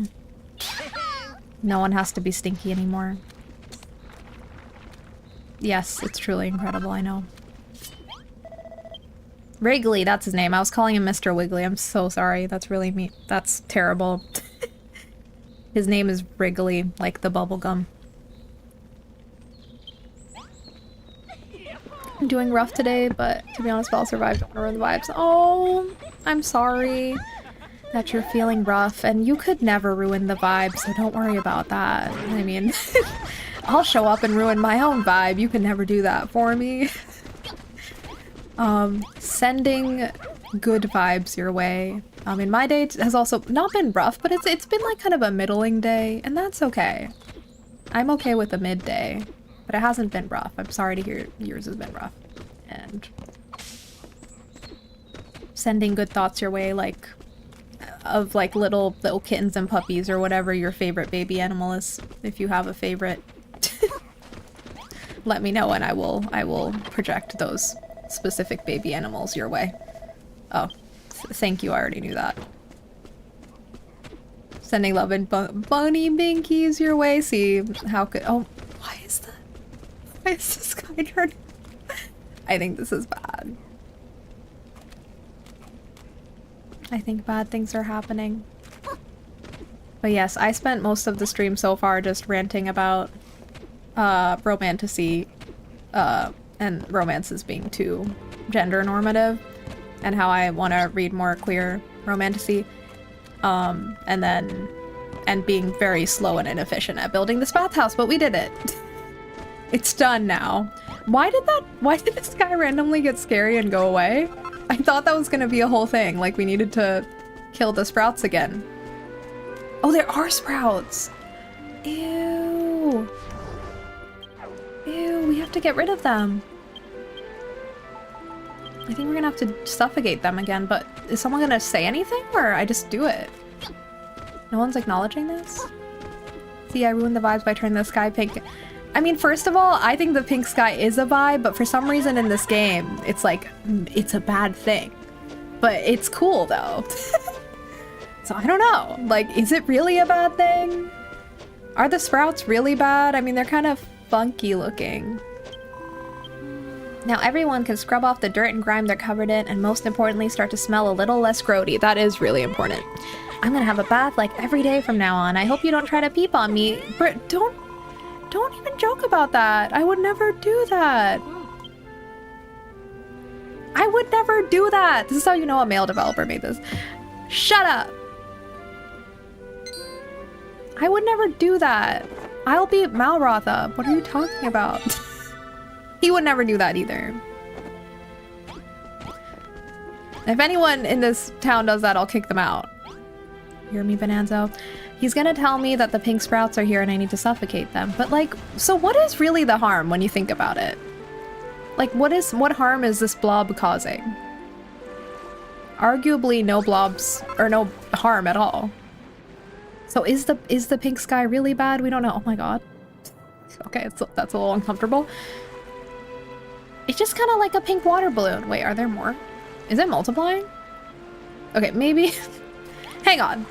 No one has to be stinky anymore. Yes, it's truly incredible, I know. Wrigley, that's his name. I was calling him Mr. Wiggly. I'm so sorry. That's really mean. That's terrible. His name is Wrigley, like the bubblegum. I'm doing rough today, but to be honest, I'll survive. Don't ruin the vibes. Oh, I'm sorry that you're feeling rough, and you could never ruin the vibe, so don't worry about that. I mean, I'll show up and ruin my own vibe. You can never do that for me. Sending good vibes your way. I mean, my day has also not been rough, but it's been like kind of a middling day, and that's okay. I'm okay with a midday, but it hasn't been rough. I'm sorry to hear yours has been rough. And sending good thoughts your way, like of like little kittens and puppies or whatever your favorite baby animal is. If you have a favorite, let me know and I will project those specific baby animals your way. Oh, thank you. I already knew that. Sending love and bunny binkies your way. See how could— oh, why is that? Why is this guy turning? I think this is bad. I think bad things are happening. But yes, I spent most of the stream so far just ranting about romantasy and romances being too gender normative and how I want to read more queer romantasy. And being very slow and inefficient at building this bathhouse, but we did it. It's done now. Why did this guy randomly get scary and go away? I thought that was gonna be a whole thing, like we needed to kill the sprouts again. Oh, there are sprouts! Ew. Ew, we have to get rid of them. I think we're gonna have to suffocate them again, but is someone gonna say anything, or I just do it? No one's acknowledging this? See, I ruined the vibes by turning the sky pink. I mean, first of all, I think the pink sky is a vibe, but for some reason in this game, it's like, it's a bad thing. But it's cool, though. So I don't know. Like, is it really a bad thing? Are the sprouts really bad? I mean, they're kind of funky looking. Now everyone can scrub off the dirt and grime they're covered in, and most importantly, start to smell a little less grody. That is really important. I'm gonna have a bath like every day from now on. I hope you don't try to peep on me. Don't Don't even joke about that. I would never do that. I would never do that. This is how you know a male developer made this. Shut up. I would never do that. I'll beat Malroth up. What are you talking about? He would never do that either. If anyone in this town does that, I'll kick them out. Hear me, Bonanzo? He's gonna tell me that the pink sprouts are here and I need to suffocate them. But like, so what is really the harm when you think about it? Like, what harm is this blob causing? Arguably no blobs, or no harm at all. So is the pink sky really bad? We don't know. Oh my god. Okay, that's a little uncomfortable. It's just kind of like a pink water balloon. Wait, are there more? Is it multiplying? Okay, maybe. Hang on.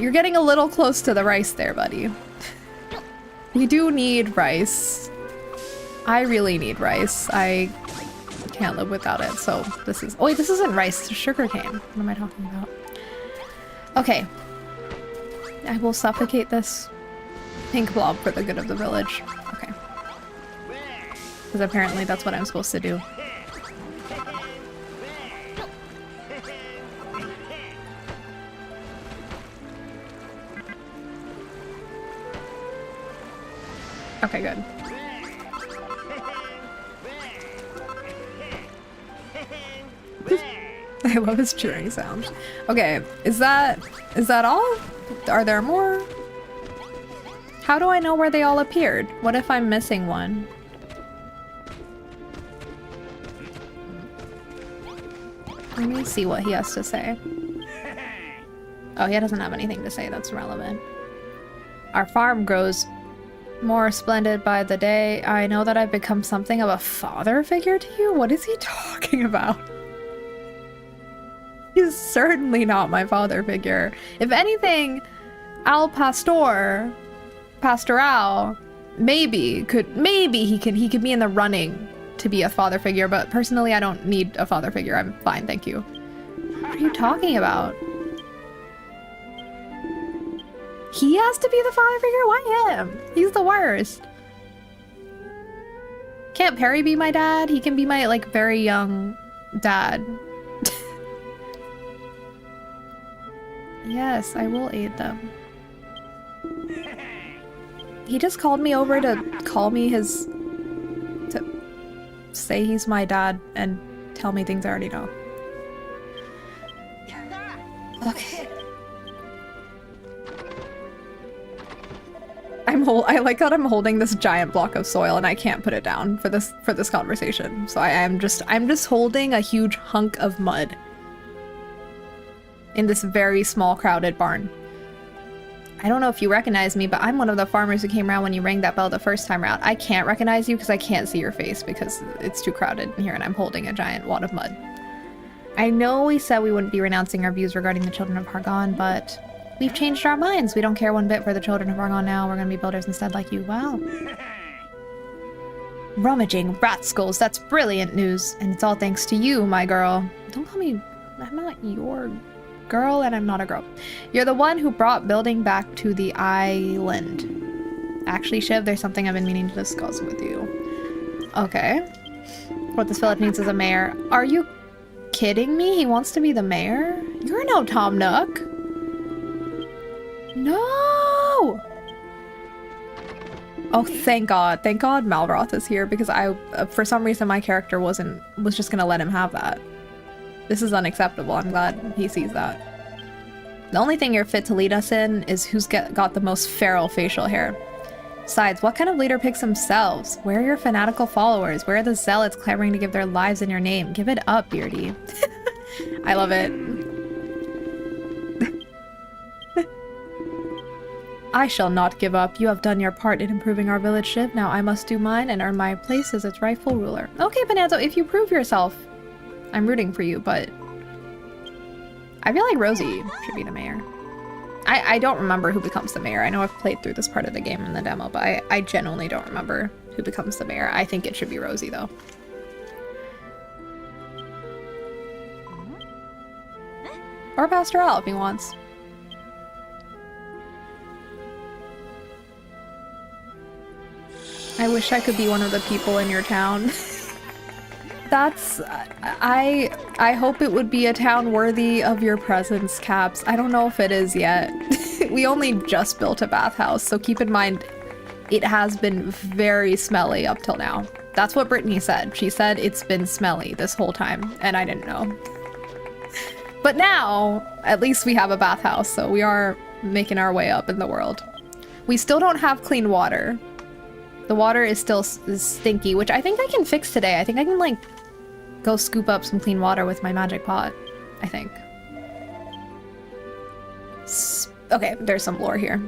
You're getting a little close to the rice there, buddy. We do need rice. I really need rice. I can't live without it, so this is... Oh wait, this isn't rice, it's sugarcane. What am I talking about? Okay. I will suffocate this pink blob for the good of the village. Okay. Because apparently that's what I'm supposed to do. Okay, good. I love his cheering sound. Okay, is that all? Are there more? How do I know where they all appeared? What if I'm missing one? Let me see what he has to say. Oh, he doesn't have anything to say that's relevant. Our farm grows more splendid by the day. I know that I've become something of a father figure to you? What is he talking about? He's certainly not my father figure. If anything, Al Pastoral, maybe he could be in the running to be a father figure, but personally I don't need a father figure. I'm fine, thank you. What are you talking about? He has to be the father figure? Why him? He's the worst. Can't Perry be my dad? He can be my, like, very young dad. Yes, I will aid them. He just called me over to call me his... to say he's my dad and tell me things I already know. Okay. I like that I'm holding this giant block of soil and I can't put it down for this conversation. So I'm just holding a huge hunk of mud in this very small crowded barn. I don't know if you recognize me, but I'm one of the farmers who came around when you rang that bell the first time around. I can't recognize you because I can't see your face because it's too crowded in here and I'm holding a giant wad of mud. I know we said we wouldn't be renouncing our views regarding the children of Hargon, but we've changed our minds. We don't care one bit for the children of Hargon now. We're gonna be builders instead like you. Wow. Rummaging rat skulls. That's brilliant news. And it's all thanks to you, my girl. Don't call me... I'm not your girl and I'm not a girl. You're the one who brought building back to the island. Actually, Shiv, there's something I've been meaning to discuss with you. Okay. What this village needs is a mayor. Are you kidding me? He wants to be the mayor? You're no Tom Nook. No! Oh, thank God. Thank God Malroth is here because for some reason my character was just gonna let him have that. This is unacceptable. I'm glad he sees that. The only thing you're fit to lead us in is who's got the most feral facial hair. Besides, what kind of leader picks themselves? Where are your fanatical followers? Where are the zealots clamoring to give their lives in your name? Give it up, Beardy. I love it. I shall not give up. You have done your part in improving our village, Shiv. Now I must do mine and earn my place as its rightful ruler. Okay, Bonanzo, if you prove yourself, I'm rooting for you, but I feel like Rosie should be the mayor. I don't remember who becomes the mayor. I know I've played through this part of the game in the demo, but I genuinely don't remember who becomes the mayor. I think it should be Rosie, though. Or Pastor Al, if he wants. I wish I could be one of the people in your town. That's... I hope it would be a town worthy of your presence, Caps. I don't know if it is yet. We only just built a bathhouse, so keep in mind it has been very smelly up till now. That's what Brittany said. She said it's been smelly this whole time, and I didn't know. But now, at least we have a bathhouse, so we are making our way up in the world. We still don't have clean water. The water is still stinky, which I think I can fix today. I think I can, like, go scoop up some clean water with my magic pot, I think. Okay, there's some lore here.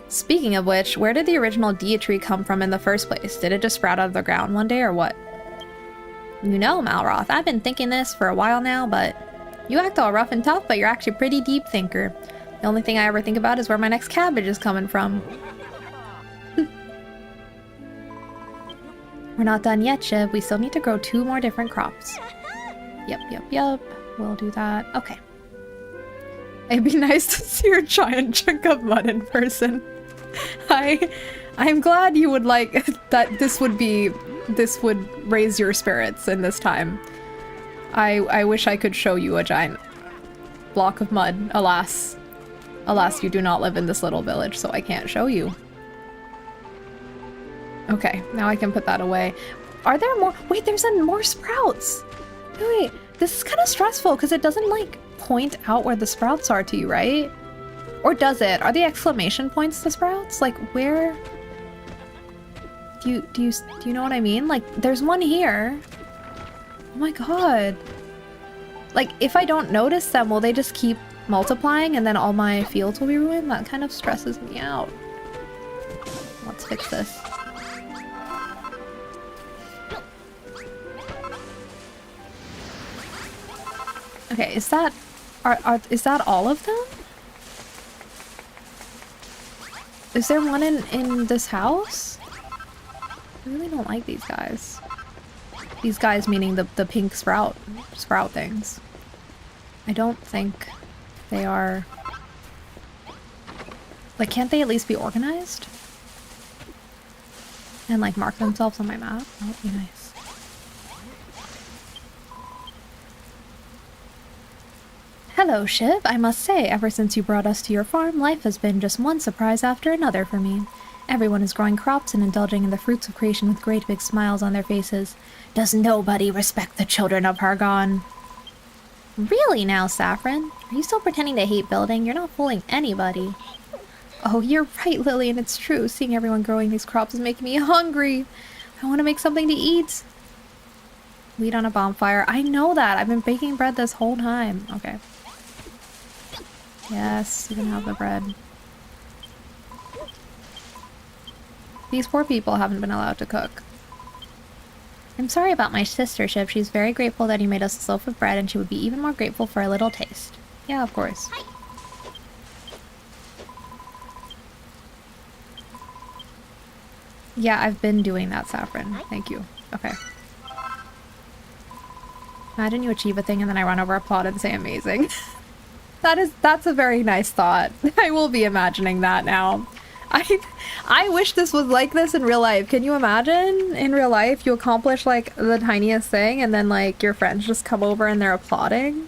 Speaking of which, where did the original Deity come from in the first place? Did it just sprout out of the ground one day or what? You know, Malroth, I've been thinking this for a while now, but you act all rough and tough, but you're actually a pretty deep thinker. The only thing I ever think about is where my next cabbage is coming from. We're not done yet, Shiv. We still need to grow 2 more different crops. Yep. We'll do that. Okay. It'd be nice to see your giant chunk of mud in person. I'm glad you would like that. This would raise your spirits in this time. I wish I could show you a giant block of mud. Alas, you do not live in this little village, so I can't show you. Okay, now I can put that away. Are there more? Wait, there's more sprouts. Wait, this is kind of stressful because it doesn't like point out where the sprouts are to you, right? Or does it? Are the exclamation points the sprouts? Like where? Do you know what I mean? Like there's one here. Oh my god. Like if I don't notice them, will they just keep multiplying and then all my fields will be ruined? That kind of stresses me out. Let's fix this. Okay, is that all of them? Is there one in this house? I really don't like these guys. These guys meaning the pink sprout things. I don't think they are... Like, can't they at least be organized? And like mark themselves on my map? That would be nice. Hello, Shiv. I must say, ever since you brought us to your farm, life has been just one surprise after another for me. Everyone is growing crops and indulging in the fruits of creation with great big smiles on their faces. Does nobody respect the children of Hargon? Really now, Saffron? Are you still pretending to hate building? You're not fooling anybody. Oh, you're right, Lillian. It's true. Seeing everyone growing these crops is making me hungry. I want to make something to eat. Wheat on a bonfire. I know that. I've been baking bread this whole time. Okay. Yes, you can have the bread. These poor people haven't been allowed to cook. I'm sorry about my sister, Shiv. She's very grateful that you made us a loaf of bread, and she would be even more grateful for a little taste. Yeah, of course. Yeah, I've been doing that, Saffron. Thank you. Okay. Imagine you achieve a thing and then I run over a plot and say amazing. That's a very nice thought. I will be imagining that now. I wish this was like this in real life. Can you imagine in real life you accomplish like the tiniest thing and then like your friends just come over and they're applauding?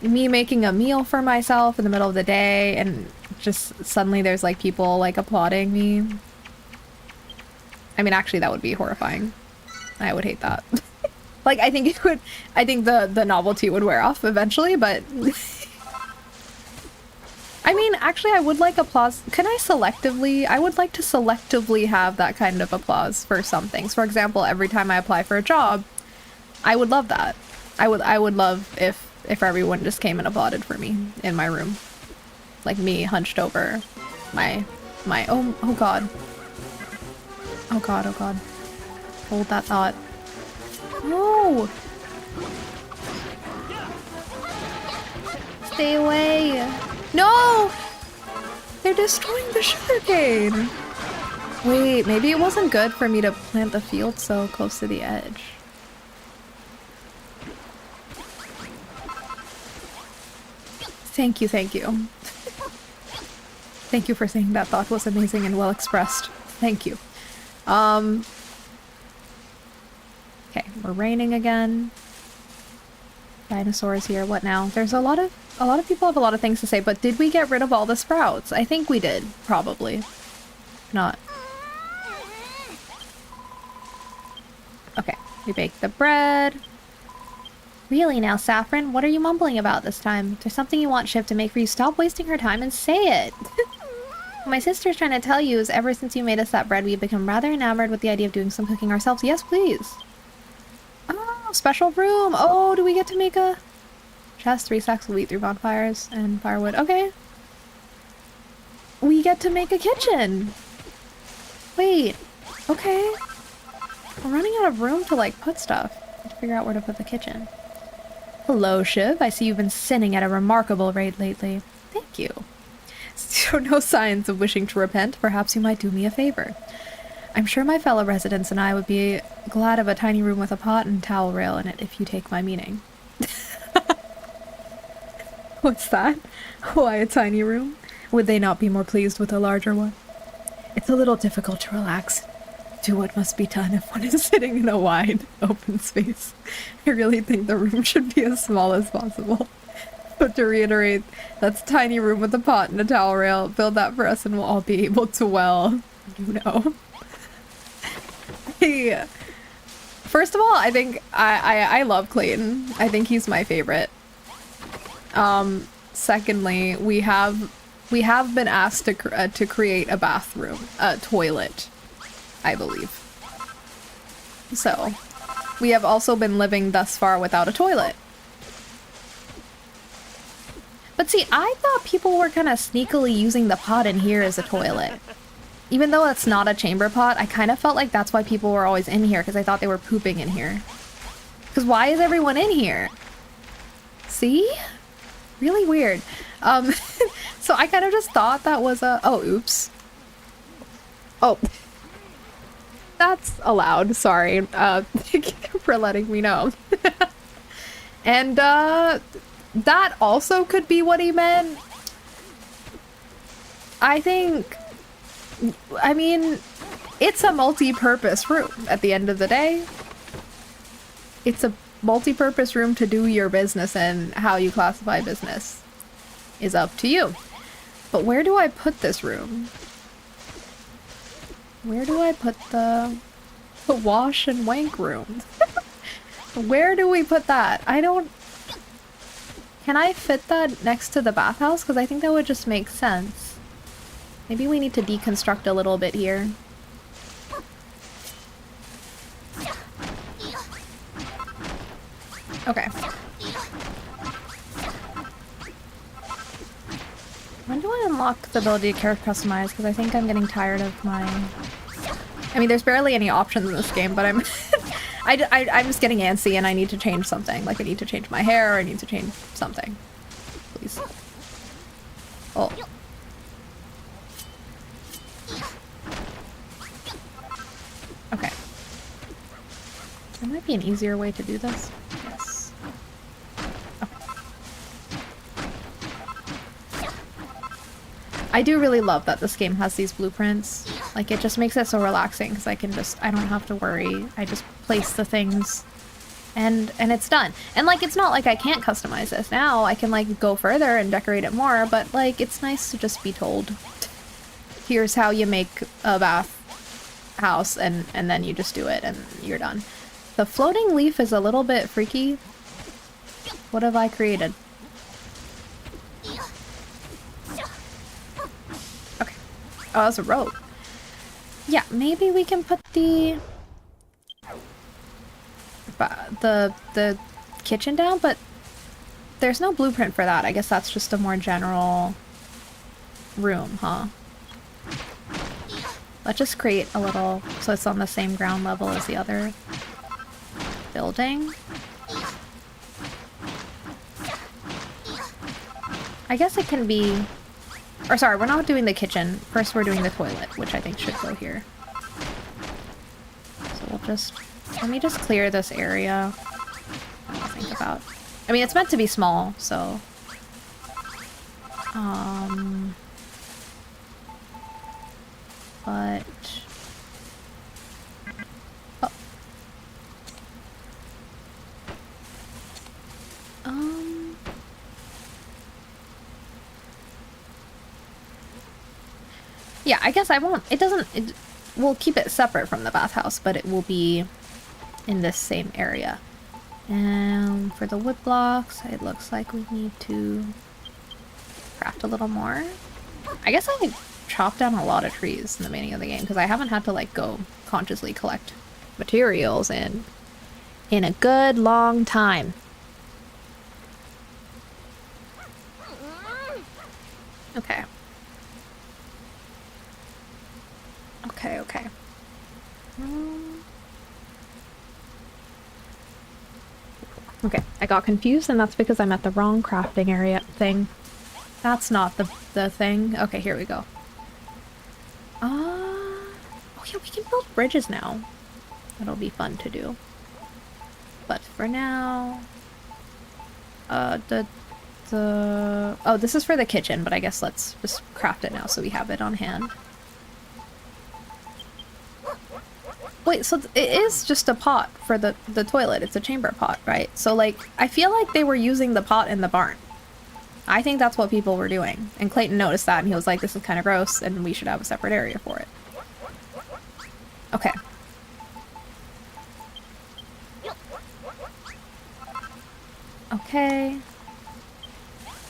Me making a meal for myself in the middle of the day and just suddenly there's like people like applauding me. I mean, actually that would be horrifying. I would hate that. Like, I think the novelty would wear off eventually, but... I mean, actually, I would like applause. Can I selectively... I would like to selectively have that kind of applause for some things. For example, every time I apply for a job, I would love that. I would love if everyone just came and applauded for me in my room. Like me hunched over my... Oh god. Oh god, oh god. Hold that thought. No! Stay away! No! They're destroying the sugarcane! Wait, maybe it wasn't good for me to plant the field so close to the edge. Thank you, thank you. Thank you for saying that thought was amazing and well expressed. Thank you. Okay, we're raining again. Dinosaurs here. What now? There's a lot of people have a lot of things to say, but did we get rid of all the sprouts? I think we did, probably. Not. Okay, we baked the bread. Really now, Saffron? What are you mumbling about this time? If there's something you want Shiv to make for you, stop wasting her time and say it! What my sister's trying to tell you is ever since you made us that bread, we've become rather enamored with the idea of doing some cooking ourselves. Yes, please! Oh, special room! Oh, do we get to make a chest, 3 sacks of wheat, 3 bonfires, and firewood? Okay. We get to make a kitchen! Wait, okay. We're running out of room to, like, put stuff. I have to figure out where to put the kitchen. Hello, Shiv. I see you've been sinning at a remarkable rate lately. Thank you. So no signs of wishing to repent. Perhaps you might do me a favor. I'm sure my fellow residents and I would be glad of a tiny room with a pot and towel rail in it, if you take my meaning. What's that? Why a tiny room? Would they not be more pleased with a larger one? It's a little difficult to relax. Do what must be done if one is sitting in a wide, open space. I really think the room should be as small as possible. But to reiterate, that's a tiny room with a pot and a towel rail. Build that for us and we'll all be able to, well, you know. Hey, first of all, I think I love Clayton. I think he's my favorite. Secondly, we have been asked to create a bathroom, a toilet, I believe. So, we have also been living thus far without a toilet. But see, I thought people were kind of sneakily using the pot in here as a toilet. Even though it's not a chamber pot, I kind of felt like that's why people were always in here, because I thought they were pooping in here. Because why is everyone in here? See? Really weird. So I kind of just thought that was a... Oh, oops. Oh. That's allowed, sorry. Thank you for letting me know. And, that also could be what he meant. I think... I mean, it's a multi-purpose room at the end of the day. It's a multi-purpose room to do your business, and how you classify business is up to you. But where do I put this room? Where do I put the wash and wank room? Where do we put that? I don't... Can I fit that next to the bathhouse? Because I think that would just make sense. Maybe we need to deconstruct a little bit here. Okay. When do I unlock the ability to character customize? Because I think I'm getting tired of my... I mean, there's barely any options in this game, but I'm... I'm just getting antsy and I need to change something. Like, I need to change my hair, or I need to change something. Please. Oh. Okay. There might be an easier way to do this. Yes. Okay. I do really love that this game has these blueprints. Like, it just makes it so relaxing because I don't have to worry. I just place the things and it's done. And like, it's not like I can't customize this. Now I can like go further and decorate it more, but like, it's nice to just be told, here's how you make a bath house, and then you just do it and you're done. The floating leaf is a little bit freaky. What have I created? Okay. Oh, that's a rope. Yeah, maybe we can put the kitchen down, but there's no blueprint for that. I guess that's just a more general room, huh? Let's just create a little so it's on the same ground level as the other building. I guess it can be... Or sorry, we're not doing the kitchen. First we're doing the toilet, which I think should go here. So we'll just... Let me just clear this area. I'll think about... I mean, it's meant to be small, so... But... Yeah, I guess I won't. We'll keep it separate from the bathhouse, but it will be in this same area. And for the wood blocks, it looks like we need to craft a little more. I guess I chopped down a lot of trees in the beginning of the game because I haven't had to like go consciously collect materials in a good long time. Okay. Okay. Okay, I got confused, and that's because I'm at the wrong crafting area thing. That's not the thing. Okay, here we go. Oh yeah, we can build bridges now. That'll be fun to do. But for now, oh, this is for the kitchen, but I guess let's just craft it now so we have it on hand. Wait, so it is just a pot for the toilet. It's a chamber pot, right? So, like, I feel like they were using the pot in the barn. I think that's what people were doing. And Clayton noticed that, and he was like, this is kind of gross, and we should have a separate area for it. Okay. Okay.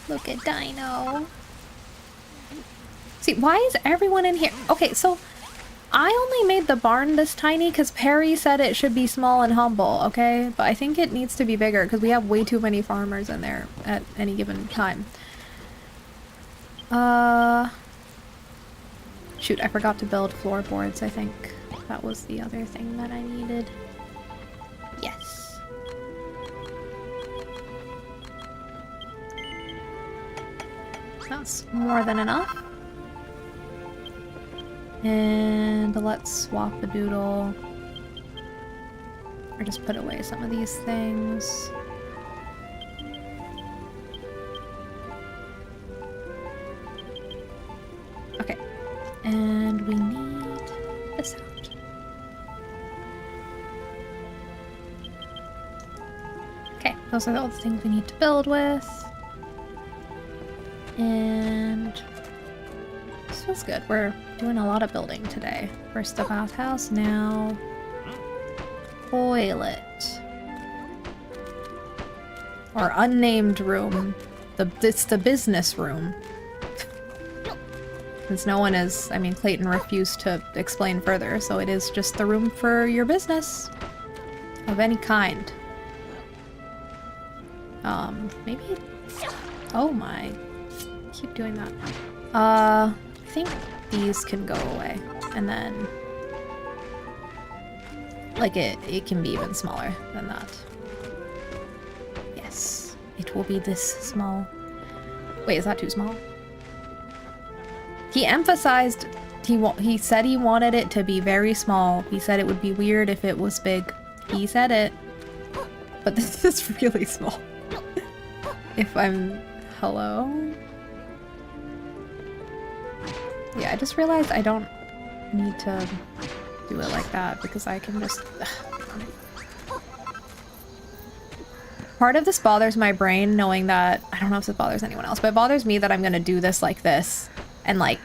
Look at Dino. See, why is everyone in here? Okay, so I only made the barn this tiny because Perry said it should be small and humble, okay? But I think it needs to be bigger because we have way too many farmers in there at any given time. Shoot, I forgot to build floorboards, I think. That was the other thing that I needed. Yes. That's more than enough. And let's swap a doodle. Or just put away some of these things. Okay. And we need this out. Okay, those are all the things we need to build with. And this feels good. We're doing a lot of building today. First the bathhouse, now toilet. Or unnamed room. It's the business room. Since no one is, I mean, Clayton refused to explain further, so it is just the room for your business. Of any kind. Maybe... Oh my... Keep doing that. I think these can go away, and then like it can be even smaller than that. Yes, it will be this small. Wait, is that too small? He emphasized he said he wanted it to be very small. He said it would be weird if it was big. He said it, but this is really small. If I'm hello. Yeah, I just realized I don't need to do it like that because I can just... Part of this bothers my brain knowing that... I don't know if this bothers anyone else, but it bothers me that I'm gonna do this like this. And like,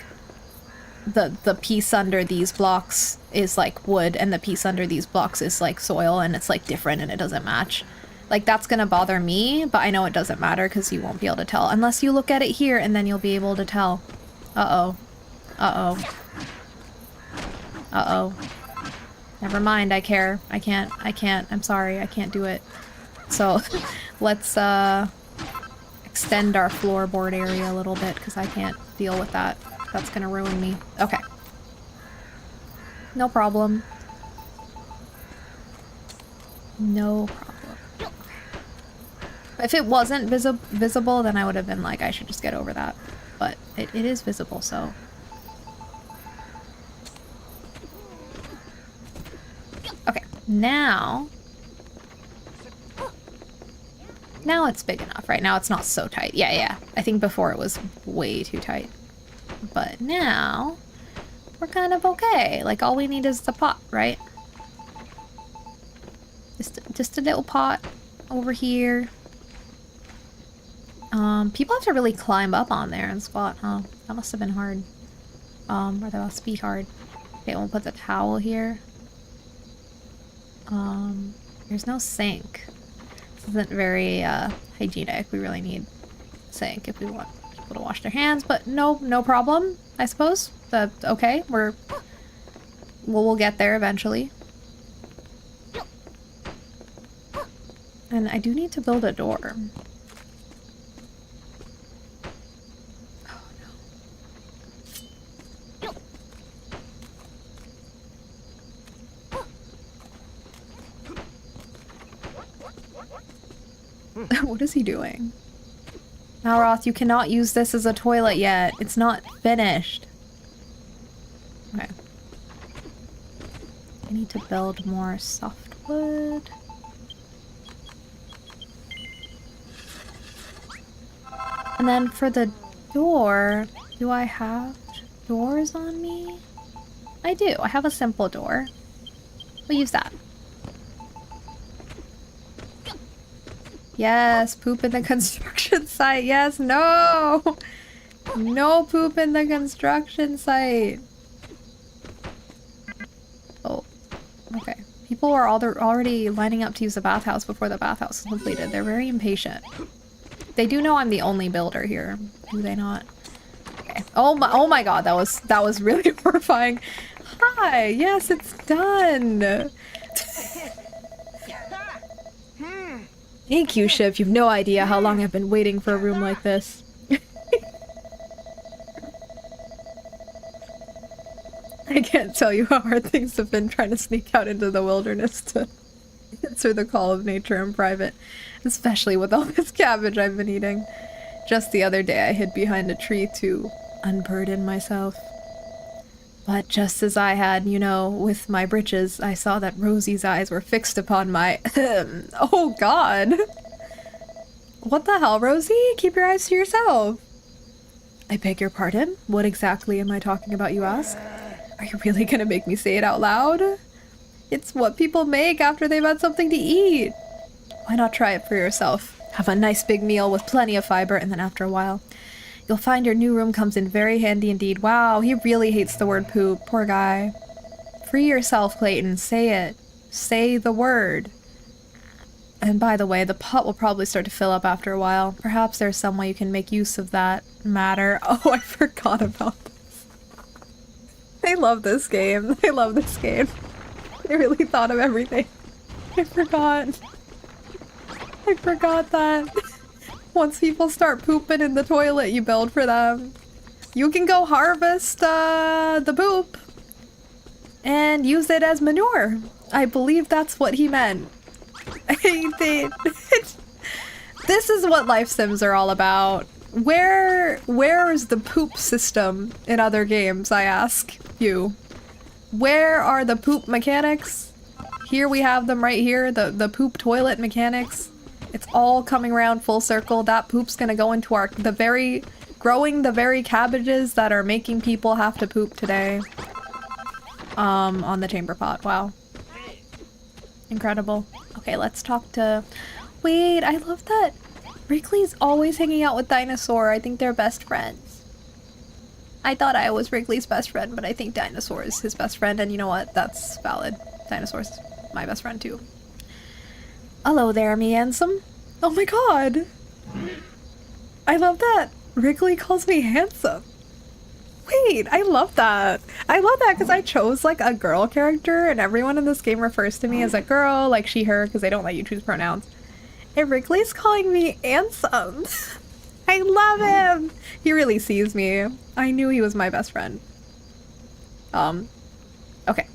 the piece under these blocks is like wood and the piece under these blocks is like soil and it's like different and it doesn't match. Like, that's gonna bother me, but I know it doesn't matter because you won't be able to tell. Unless you look at it here and then you'll be able to tell. Uh-oh. Uh-oh. Uh-oh. Never mind, I care. I can't. I'm sorry, I can't do it. So, let's, extend our floorboard area a little bit, because I can't deal with that. That's gonna ruin me. Okay. No problem. No problem. If it wasn't visible, then I would have been like, I should just get over that. But it is visible, so... Okay, now it's big enough, right? Now it's not so tight. Yeah. I think before it was way too tight. But now we're kind of okay. Like, all we need is the pot, right? Just a little pot over here. People have to really climb up on there and squat, huh? That must have been hard. Or that must be hard. Okay, we'll put the towel here. There's no sink. This isn't very hygienic. We really need a sink if we want people to wash their hands, but no problem, I suppose. Okay, we'll get there eventually. And I do need to build a door. Oh no. What is he doing? Malroth, you cannot use this as a toilet yet. It's not finished. Okay. I need to build more softwood. And then for the door, do I have doors on me? I do. I have a simple door. We'll use that. Yes, poop in the construction site. Yes, no! No poop in the construction site. Oh, okay. People are already lining up to use the bathhouse before the bathhouse is completed. They're very impatient. They do know I'm the only builder here, do they not? Okay. Oh my god, that was really horrifying. Hi, yes, it's done. Thank you, Shiv. You've no idea how long I've been waiting for a room like this. I can't tell you how hard things have been trying to sneak out into the wilderness to answer the call of nature in private. Especially with all this cabbage I've been eating. Just the other day I hid behind a tree to unburden myself. But just as I had, you know, with my britches, I saw that Rosie's eyes were fixed upon my... Oh god! What the hell, Rosie? Keep your eyes to yourself! I beg your pardon? What exactly am I talking about, you ask? Are you really gonna make me say it out loud? It's what people make after they've had something to eat. Why not try it for yourself? Have a nice big meal with plenty of fiber, and then after a while, you'll find your new room comes in very handy indeed. Wow, he really hates the word poop. Poor guy. Free yourself, Clayton. Say it. Say the word. And by the way, the pot will probably start to fill up after a while. Perhaps there's some way you can make use of that matter. Oh, I forgot about this. I love this game. I love this game. I really thought of everything. I forgot. I forgot that. Once people start pooping in the toilet, you build for them. You can go harvest the poop and use it as manure. I believe that's what he meant. This is what life sims are all about. Where is the poop system in other games, I ask you? Where are the poop mechanics? Here we have them right here, the poop toilet mechanics. It's all coming around full circle. That poop's gonna go into growing the very cabbages that are making people have to poop today. On the chamber pot. Wow. Incredible. Okay, let's talk to... Wait, I love that Wrigley's always hanging out with Dinosaur. I think they're best friends. I thought I was Wrigley's best friend, but I think Dinosaur is his best friend, and you know what? That's valid. Dinosaur's my best friend too. Hello there, me handsome. Oh my god! I love that Wrigley calls me handsome. Wait, I love that. I love that because I chose like a girl character and everyone in this game refers to me as a girl, like she, her, because they don't let you choose pronouns. And Wrigley's calling me handsome. I love him! He really sees me. I knew he was my best friend. Okay.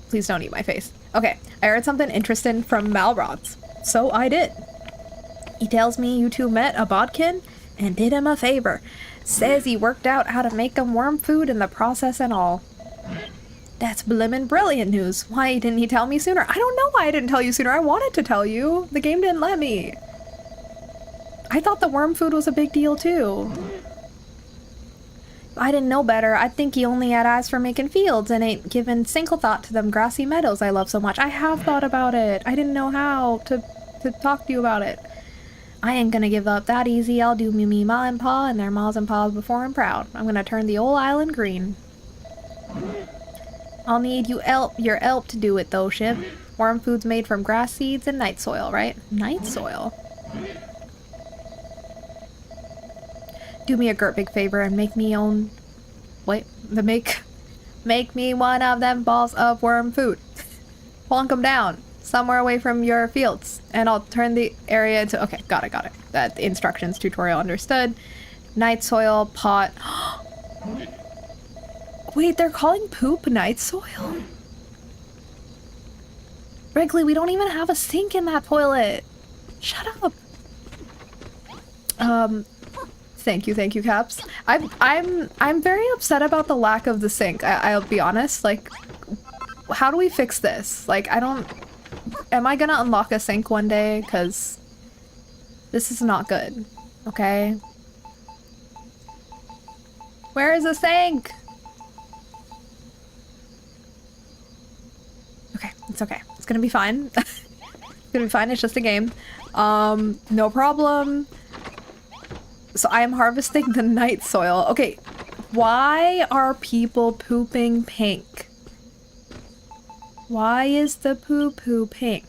Please don't eat my face. Okay, I heard something interesting from Malroth. So I did. He tells me you two met a bodkin and did him a favor. Says he worked out how to make him worm food in the process and all. That's blimmin' brilliant news. Why didn't he tell me sooner? I don't know why I didn't tell you sooner. I wanted to tell you. The game didn't let me. I thought the worm food was a big deal too. If I didn't know better, I'd think he only had eyes for making fields and ain't given single thought to them grassy meadows I love so much. I have thought about it. I didn't know how to talk to you about it. I ain't gonna give up that easy. I'll do me ma and pa and their ma's and pa's before I'm proud. I'm gonna turn the old island green. I'll need your help to do it though, Ship. Worm food's made from grass seeds and night soil, right? Night soil? Do me a gert big favor and make me own... Wait, make me one of them balls of worm food. Plonk them down somewhere away from your fields, and I'll turn the area into... Okay, got it. That instructions tutorial understood. Night soil, pot... Wait, they're calling poop night soil? Wrigley, we don't even have a sink in that toilet. Shut up. Thank you, Caps. I'm very upset about the lack of the sink. I'll be honest. Like, how do we fix this? Like, am I gonna unlock a sink one day? Because this is not good. Okay. Where is the sink? Okay, it's okay. It's gonna be fine. It's gonna be fine. It's just a game. No problem. So I am harvesting the night soil. Okay, why are people pooping pink? Why is the poo-poo pink?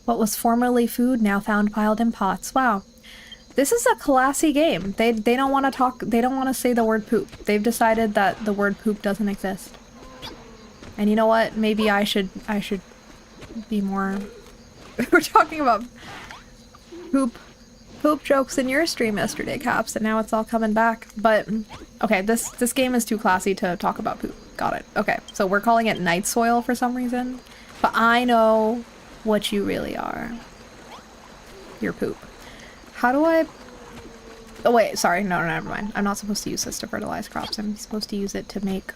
What was formerly food now found piled in pots. Wow. This is a classy game. They don't want to talk, they don't want to say the word poop. They've decided that the word poop doesn't exist. And you know what? Maybe I should be more... We're talking about poop jokes in your stream yesterday, Caps, and now it's all coming back. But, okay, this game is too classy to talk about poop. Got it. Okay, so we're calling it night soil for some reason. But I know what you really are. You're poop. How do I... Oh wait, sorry, no, never mind. I'm not supposed to use this to fertilize crops. I'm supposed to use it to make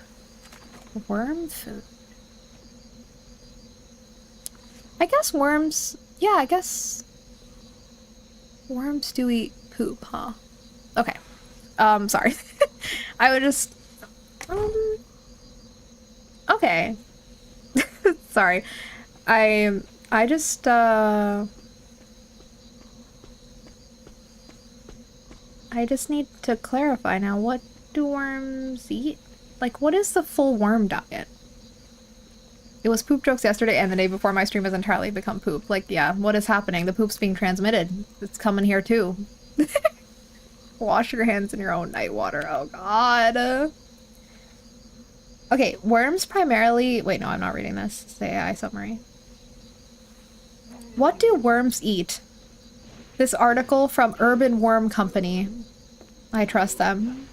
worm food. I guess worms... Yeah, I guess... Worms do eat poop, huh? Okay. Sorry. I would just... Okay. Sorry. I just, I just need to clarify now. What do worms eat? Like, what is the full worm diet? It was poop jokes yesterday and the day before my stream has entirely become poop. Like, yeah, what is happening? The poop's being transmitted. It's coming here too. Wash your hands in your own night water. Oh god. Okay, worms primarily... Wait, no, I'm not reading this. It's the AI summary. What do worms eat? This article from Urban Worm Company. I trust them.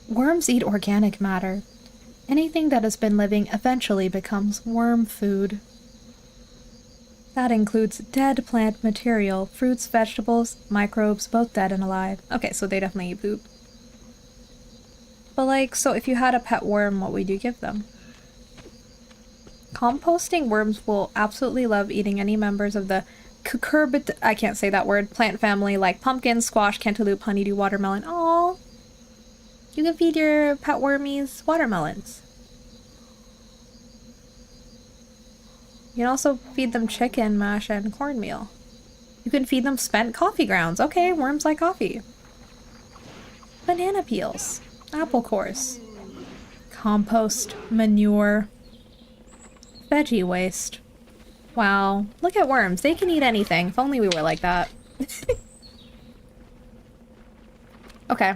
Worms eat organic matter. Anything that has been living eventually becomes worm food. That includes dead plant material, fruits, vegetables, microbes, both dead and alive. Okay, so they definitely eat poop. But like, so if you had a pet worm, what would you give them? Composting worms will absolutely love eating any members of the I can't say that word, plant family like pumpkin, squash, cantaloupe, honeydew, watermelon. Oh, you can feed your pet wormies watermelons. You can also feed them chicken, mash, and cornmeal. You can feed them spent coffee grounds. Okay, worms like coffee. Banana peels, apple cores, compost, manure, veggie waste. Wow, look at worms. They can eat anything. If only we were like that. Okay.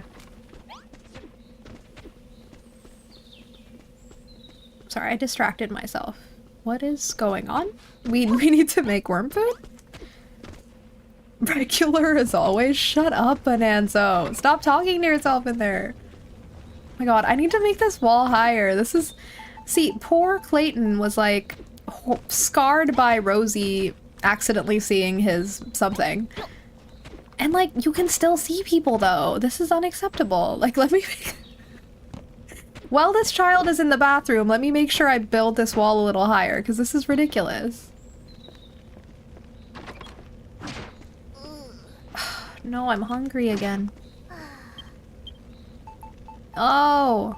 Sorry, I distracted myself. What is going on? We need to make worm food? Regular as always? Shut up, Bonanzo. Stop talking to yourself in there. Oh my god, I need to make this wall higher. This is... See, poor Clayton was like scarred by Rosie accidentally seeing his something. And like, you can still see people though. This is unacceptable. Like, let me... While this child is in the bathroom, let me make sure I build this wall a little higher, because this is ridiculous. no, I'm hungry again. Oh!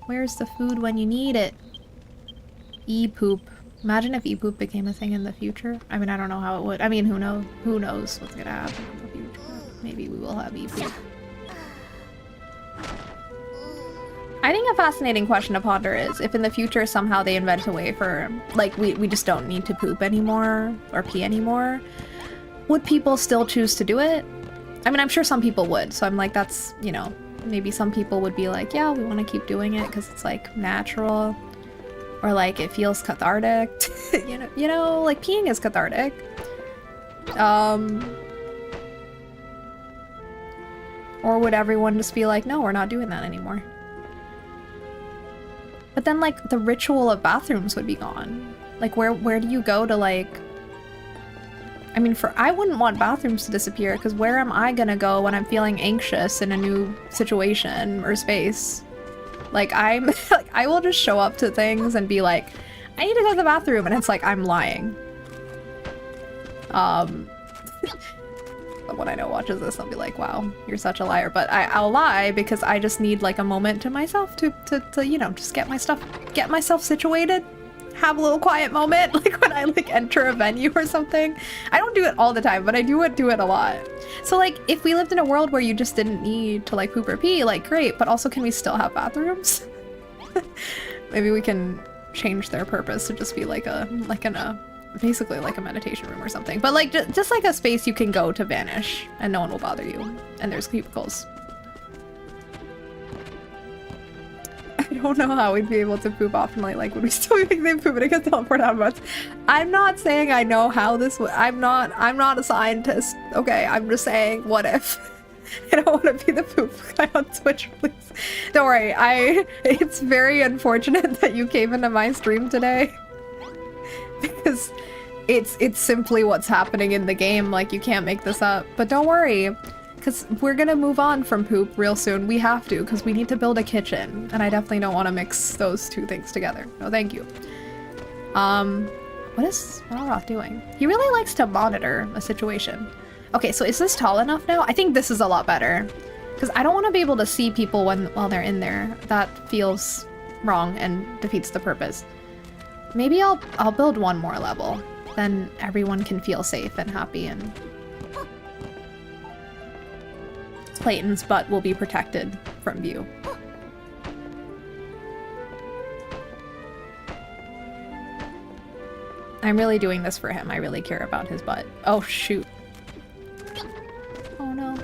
Where's the food when you need it? E-poop. Imagine if e-poop became a thing in the future. I mean, I don't know how it would. I mean, who knows? Who knows what's gonna happen in the future? Maybe we will have e-poop. I think a fascinating question to ponder is if in the future somehow they invent a way for, like, we just don't need to poop anymore or pee anymore, would people still choose to do it? I mean, I'm sure some people would, so I'm like, that's, you know, maybe some people would be like, yeah, we want to keep doing it because it's, like, natural, or, like, it feels cathartic. you know, like, peeing is cathartic. Or would everyone just be like, no, we're not doing that anymore? But then, like, the ritual of bathrooms would be gone. Like, where do you go to, like... I mean, I wouldn't want bathrooms to disappear, because where am I gonna go when I'm feeling anxious in a new situation or space? Like, like, I will just show up to things and be like, I need to go to the bathroom, and it's like, I'm lying. Someone I know watches this, I'll be like, wow, you're such a liar. But I'll lie because I just need, like, a moment to myself to you know, just get myself situated. Have a little quiet moment, like when I, like, enter a venue or something. I don't do it all the time, but I do it a lot. So, like, if we lived in a world where you just didn't need to, like, poop or pee, like, great, but also can we still have bathrooms? Maybe we can change their purpose to just be like basically like a meditation room or something. But, like, just like a space you can go to vanish and no one will bother you. And there's cubicles. I don't know how we'd be able to poop optimally. Like, would we still be making them poop and it gets teleport out of us? I'm not saying I know how this would. I'm not a scientist. Okay, I'm just saying, what if? I don't want to be the poop guy on Twitch, please. Don't worry, it's very unfortunate that you came into my stream today. Because it's simply what's happening in the game, like, you can't make this up. But don't worry, because we're gonna move on from poop real soon. We have to, because we need to build a kitchen, and I definitely don't want to mix those two things together. No, thank you. What is Malroth doing? He really likes to monitor a situation. Okay, so is this tall enough now? I think this is a lot better, because I don't want to be able to see people while they're in there. That feels wrong and defeats the purpose. Maybe I'll build one more level. Then everyone can feel safe and happy, and Clayton's butt will be protected from view. I'm really doing this for him. I really care about his butt. Oh, shoot. Oh, no.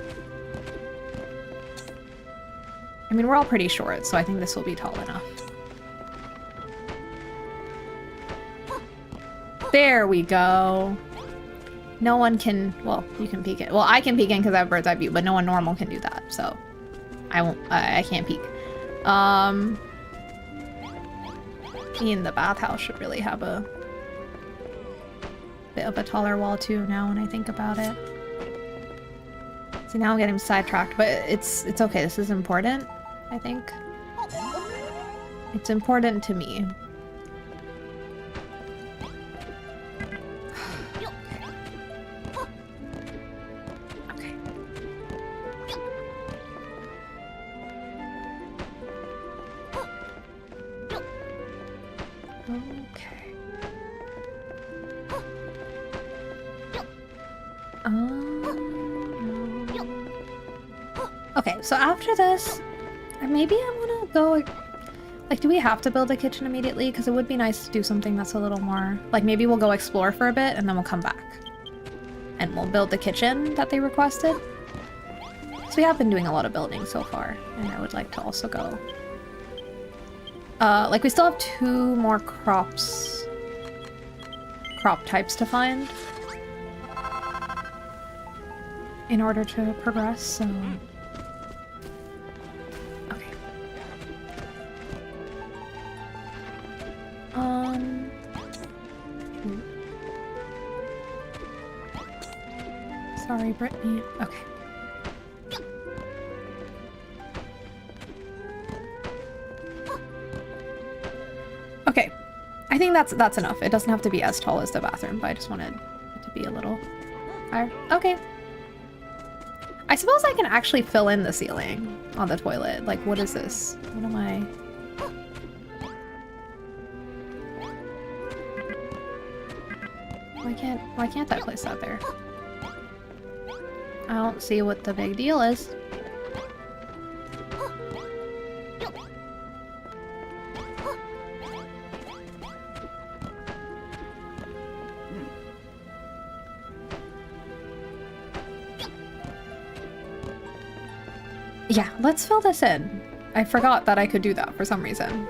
I mean, we're all pretty short, so I think this will be tall enough. There we go. No one can, well, you can peek in. Well, I can peek in because I have bird's eye view, but no one normal can do that, so I won't, I can't peek. Me and the bathhouse should really have a bit of a taller wall too now when I think about it. See, now I'm getting sidetracked, but it's okay. This is important, I think. It's important to me. Okay, so after this, maybe I want to go, like, do we have to build a kitchen immediately? Because it would be nice to do something that's a little more, like, maybe we'll go explore for a bit and then we'll come back. And we'll build the kitchen that they requested. So we have been doing a lot of building so far, and I would like to also go. Like, we still have 2 more crop types to find in order to progress, so... Okay. Sorry, Brittany. Okay. Okay. I think that's enough. It doesn't have to be as tall as the bathroom, but I just wanted it to be a little higher. Okay. I suppose I can actually fill in the ceiling on the toilet. Like, what is this? What am I... Why can't I place that there? I don't see what the big deal is. Yeah, let's fill this in. I forgot that I could do that for some reason.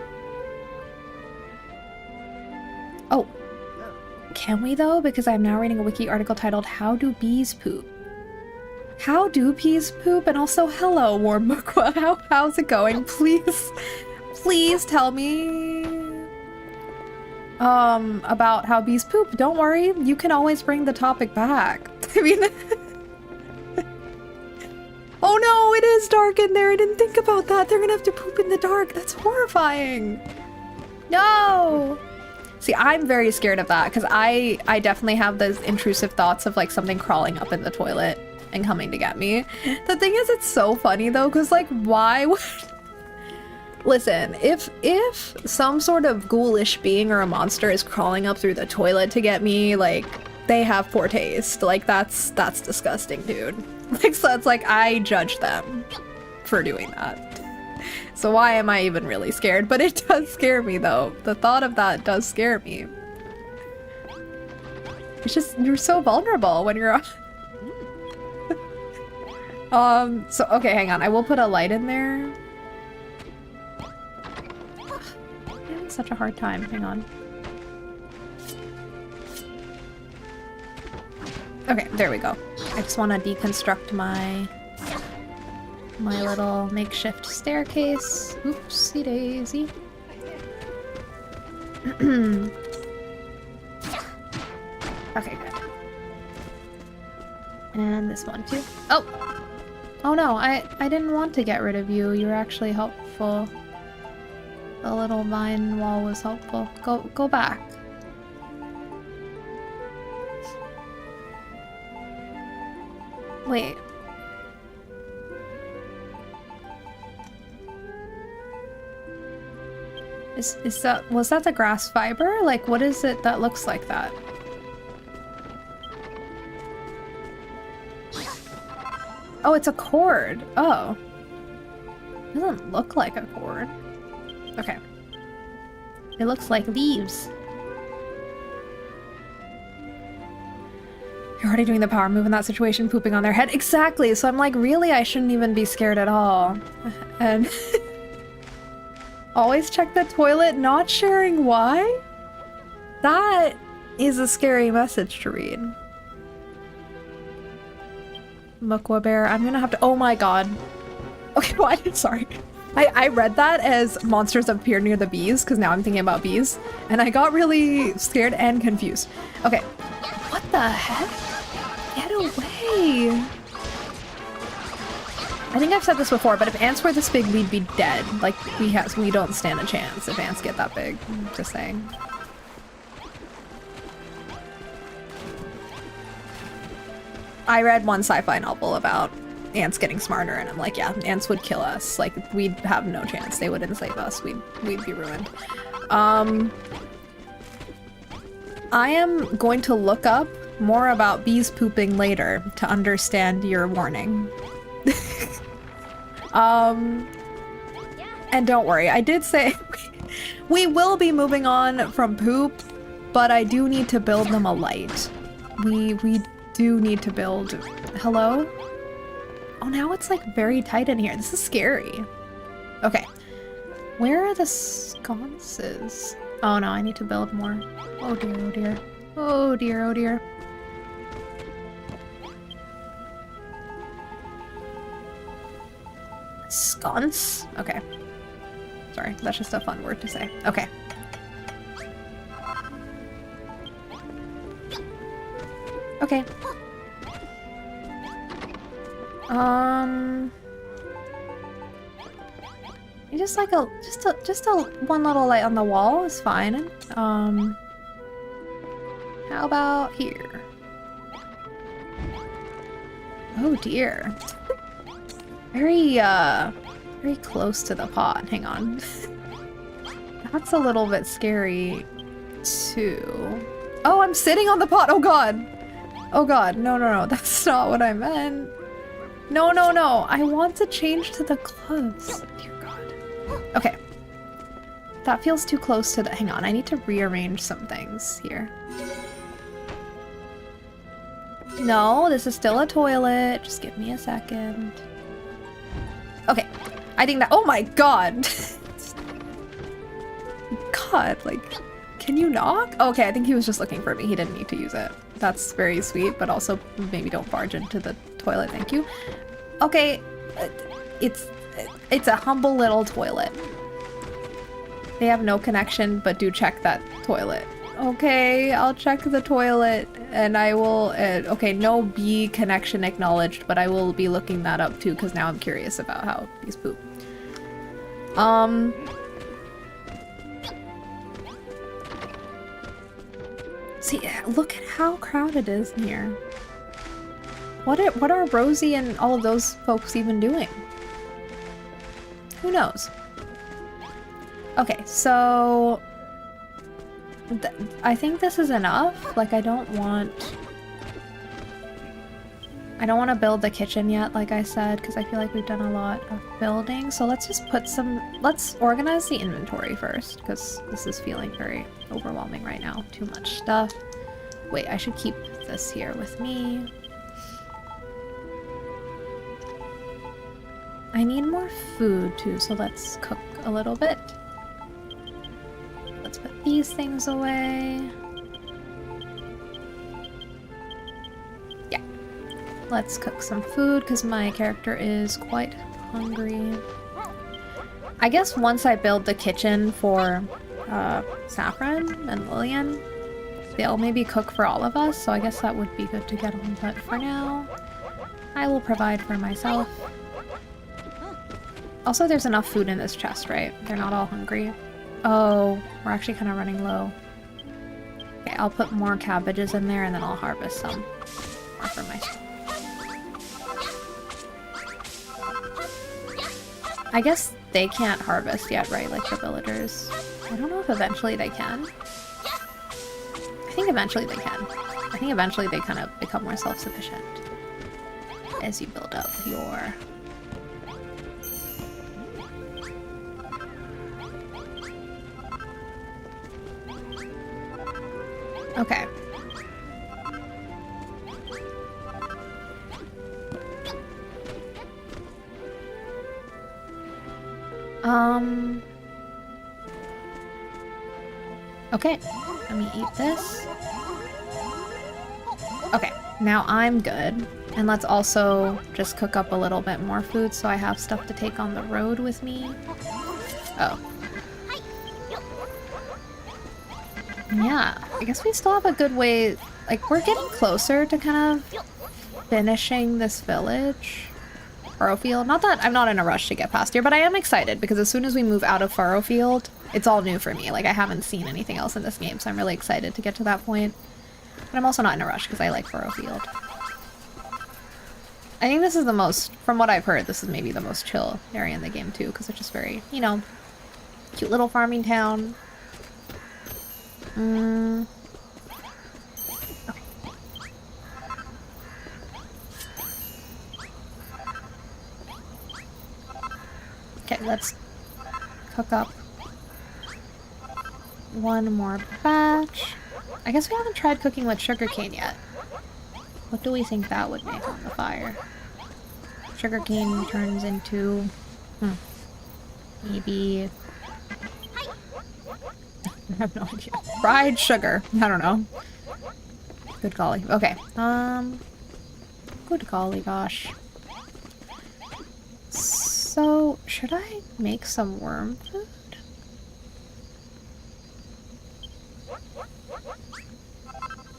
Oh. Can we though? Because I'm now reading a wiki article titled How Do Bees Poop? How do bees poop? And also, hello, Warm Mukwa. How's it going? Please tell me about how bees poop. Don't worry, you can always bring the topic back. I mean, oh no, it is dark in there. I didn't think about that. They're gonna have to poop in the dark. That's horrifying. No. See, I'm very scared of that because I definitely have those intrusive thoughts of like something crawling up in the toilet and coming to get me. The thing is, it's so funny though, because like, why would... Listen, if some sort of ghoulish being or a monster is crawling up through the toilet to get me, like, they have poor taste. Like, that's disgusting, dude. Like, so it's like, I judge them for doing that. So why am I even really scared? But it does scare me, though. The thought of that does scare me. It's just, you're so vulnerable when you're... So, okay, hang on. I will put a light in there. I'm having such a hard time. Hang on. Okay, there we go. I just want to deconstruct my little makeshift staircase. Oopsie daisy. Okay, good. And this one too. Oh! Oh no, I didn't want to get rid of you. You were actually helpful. The little vine wall was helpful. Go back. Wait. Was that the grass fiber? Like, what is it that looks like that? Oh, it's a cord. Oh. It doesn't look like a cord. Okay. It looks like leaves. You're already doing the power move in that situation, pooping on their head. Exactly! So I'm like, really? I shouldn't even be scared at all. And... always check the toilet, not sharing why? That is a scary message to read. Mukwa bear, I'm gonna have to- oh my god. Okay, well, sorry. I read that as monsters appear near the bees, because now I'm thinking about bees, and I got really scared and confused. Okay. What the heck? Get away! I think I've said this before, but if ants were this big, we'd be dead. Like, we don't stand a chance if ants get that big. I'm just saying. I read one sci-fi novel about ants getting smarter, and I'm like, yeah, ants would kill us. Like, we'd have no chance. They would enslave us. We'd be ruined. I am going to look up more about bees pooping later to understand your warning. And don't worry, I did say we will be moving on from poop, but I do need to build them a light. We do need to build... Hello? Oh, now it's like very tight in here. This is scary. Okay. Where are the sconces? Oh no, I need to build more. Oh dear, oh dear. Oh dear, oh dear. Sconce? Okay. Sorry, that's just a fun word to say. Okay. Okay. Just like just a one little light on the wall is fine. How about here? Oh dear. very close to the pot. Hang on. That's a little bit scary, too. Oh, I'm sitting on the pot! Oh god! Oh god, no, no, no, that's not what I meant. No, no, no, I want to change to the gloves. Dear god. Okay. That feels too close to the- hang on, I need to rearrange some things here. No, this is still a toilet. Just give me a second. Okay, I think that- oh my god! God, like, can you knock? Okay, I think he was just looking for me. He didn't need to use it. That's very sweet, but also maybe don't barge into the toilet, thank you. Okay, it's a humble little toilet. They have no connection, but do check that toilet. Okay, I'll check the toilet, and I will, okay, no B connection acknowledged, but I will be looking that up too, because now I'm curious about how these poop. See, look at how crowded it is in here. What are Rosie and all of those folks even doing? Who knows? Okay, so I think this is enough. Like, I don't want to build the kitchen yet, like I said, because I feel like we've done a lot of building. So let's just put let's organize the inventory first, because this is feeling very overwhelming right now. Too much stuff. Wait, I should keep this here with me. I need more food too, so let's cook a little bit. Let's put these things away. Yeah. Let's cook some food because my character is quite hungry. I guess once I build the kitchen for Saffron and Lillian, they'll maybe cook for all of us, so I guess that would be good to get on, but for now, I will provide for myself. Also, there's enough food in this chest, right? They're not all hungry. Oh, we're actually kind of running low. Okay, I'll put more cabbages in there and then I'll harvest some more for myself. I guess they can't harvest yet, right? Like the villagers. I don't know if eventually they can. I think eventually they can. I think eventually they kind of become more self-sufficient as you build up your... Okay. Okay, let me eat this. Okay, now I'm good. And let's also just cook up a little bit more food so I have stuff to take on the road with me. Oh. Yeah, I guess we still have a good way, like, we're getting closer to kind of finishing this village. Furrowfield. Not that I'm not in a rush to get past here, but I am excited because as soon as we move out of Furrowfield, it's all new for me. Like, I haven't seen anything else in this game, so I'm really excited to get to that point. But I'm also not in a rush because I like Furrowfield. I think this is the most, from what I've heard, this is maybe the most chill area in the game too, because it's just very, you know, cute little farming town. Okay, let's cook up one more batch. I guess we haven't tried cooking with sugarcane yet. What do we think that would make on the fire? Sugarcane turns into... maybe... I have no idea. Fried sugar. I don't know. Good golly. Okay. Good golly gosh. So, should I make some worm food?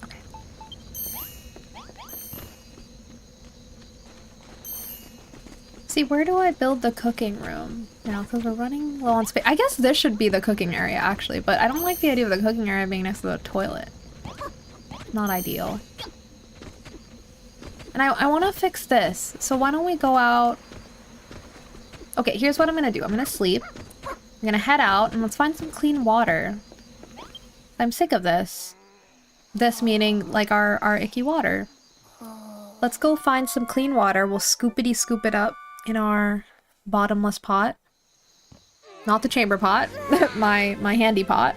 Okay. See, where do I build the cooking room now? Because we're running low on space. I guess this should be the cooking area, actually, but I don't like the idea of the cooking area being next to the toilet. Not ideal. And I want to fix this, so why don't we go out Okay, here's what I'm gonna do. I'm gonna sleep. I'm gonna head out and let's find some clean water. I'm sick of this. This meaning like our icky water. Let's go find some clean water. We'll scoopity scoop it up in our bottomless pot. Not the chamber pot, my handy pot.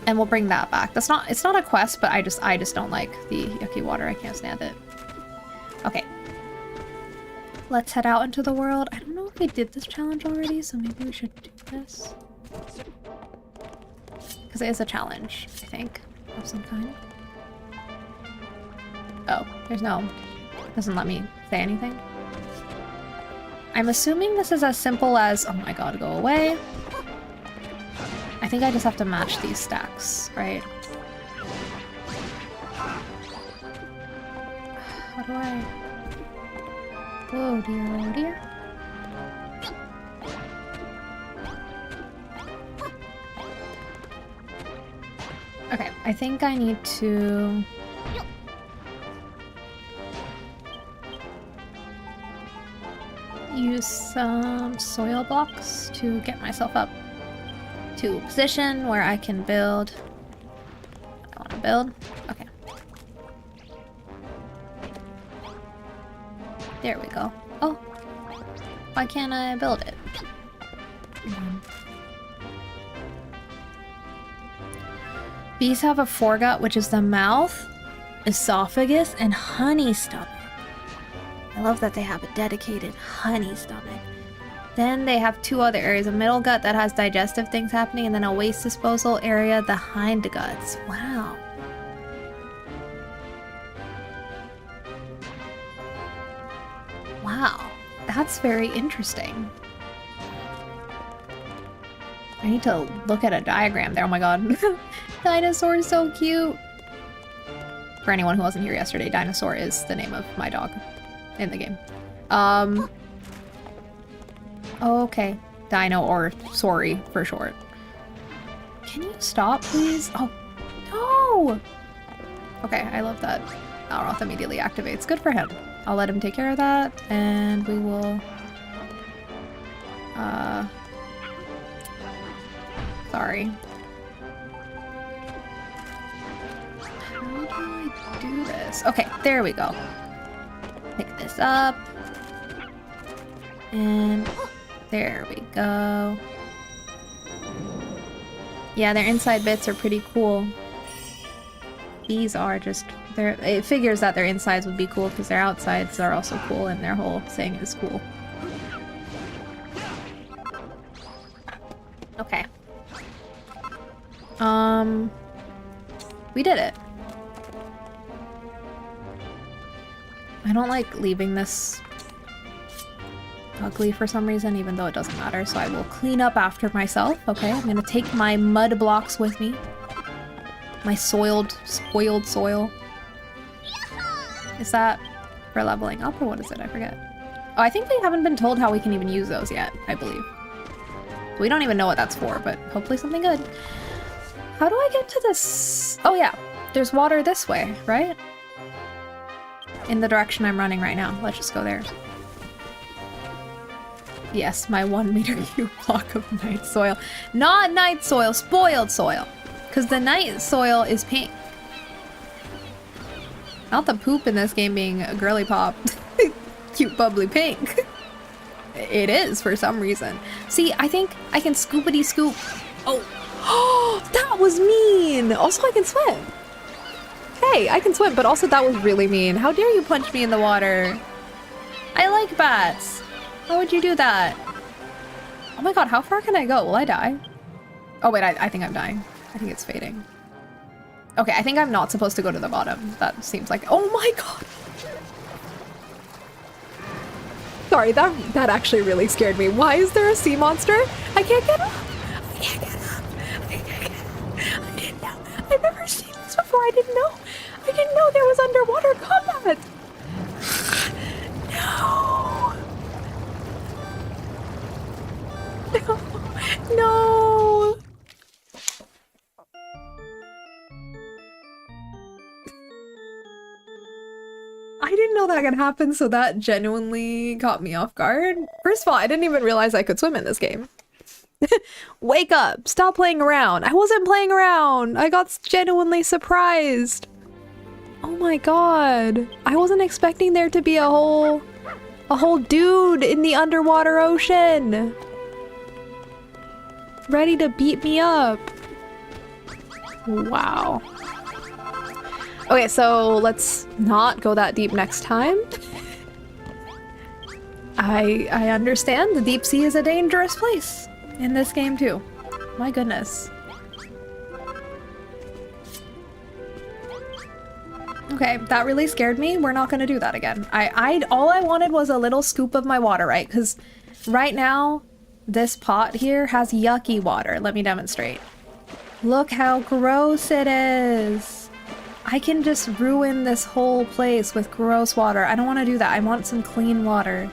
And we'll bring that back. It's not a quest, but I just don't like the yucky water. I can't stand it. Okay. Let's head out into the world. I don't know if we did this challenge already, so maybe we should do this. Because it is a challenge, I think, of some kind. Oh, there's no... doesn't let me say anything. I'm assuming this is as simple as... oh my god, go away. I think I just have to match these stacks, right? How do I... oh dear, oh dear. Okay, I think I need to... use some soil blocks to get myself up to a position where I can build. I want to build. Okay. There we go. Oh, why can't I build it? Bees have a foregut, which is the mouth, esophagus, and honey stomach. I love that they have a dedicated honey stomach. Then they have two other areas, a middle gut that has digestive things happening, and then a waste disposal area, the hind guts. Wow. Wow, that's very interesting. I need to look at a diagram there. Oh my god. Dinosaur is so cute. For anyone who wasn't here yesterday, Dinosaur is the name of my dog in the game. Okay. Dino or sorry for short. Can you stop, please? Oh, no! Okay, I love that Alroth immediately activates. Good for him. I'll let him take care of that, and we will... sorry. How do I do this? Okay, there we go. Pick this up. And there we go. Yeah, their inside bits are pretty cool. These are just... it figures that their insides would be cool because their outsides are also cool and their whole thing is cool. Okay. We did it. I don't like leaving this ugly for some reason, even though it doesn't matter, so I will clean up after myself, okay? I'm gonna take my mud blocks with me. My spoiled soil. Is that for leveling up, or what is it? I forget. Oh, I think we haven't been told how we can even use those yet, I believe. We don't even know what that's for, but hopefully something good. How do I get to this? Oh yeah, there's water this way, right? In the direction I'm running right now. Let's just go there. Yes, my 1 meter cube block of night soil. Not night soil, spoiled soil. Because the night soil is pink. Not the poop in this game being a girly pop. Cute bubbly pink. It is for some reason. See, I think I can scoopity scoop. Oh, that was mean. Also, I can swim. Hey, I can swim, but also that was really mean. How dare you punch me in the water? I like bats. Why would you do that? Oh my god, how far can I go? Will I die? Oh wait, I think I'm dying. I think it's fading. Okay, I think I'm not supposed to go to the bottom. That seems like... oh my god! Sorry, that actually really scared me. Why is there a sea monster? I can't get up! I can't get up! I can't get up! I didn't know. I've never seen this before. I didn't know. I didn't know there was underwater combat! No! No! No! I didn't know that could happen, so that genuinely caught me off guard. First of all, I didn't even realize I could swim in this game. Wake up! Stop playing around! I wasn't playing around! I got genuinely surprised! Oh my god! I wasn't expecting there to be a whole dude in the underwater ocean! Ready to beat me up! Wow. Okay, so let's not go that deep next time. I understand the deep sea is a dangerous place in this game too. My goodness. Okay, that really scared me. We're not gonna do that again. All I wanted was a little scoop of my water, right? Because right now, this pot here has yucky water. Let me demonstrate. Look how gross it is. I can just ruin this whole place with gross water. I don't want to do that. I want some clean water.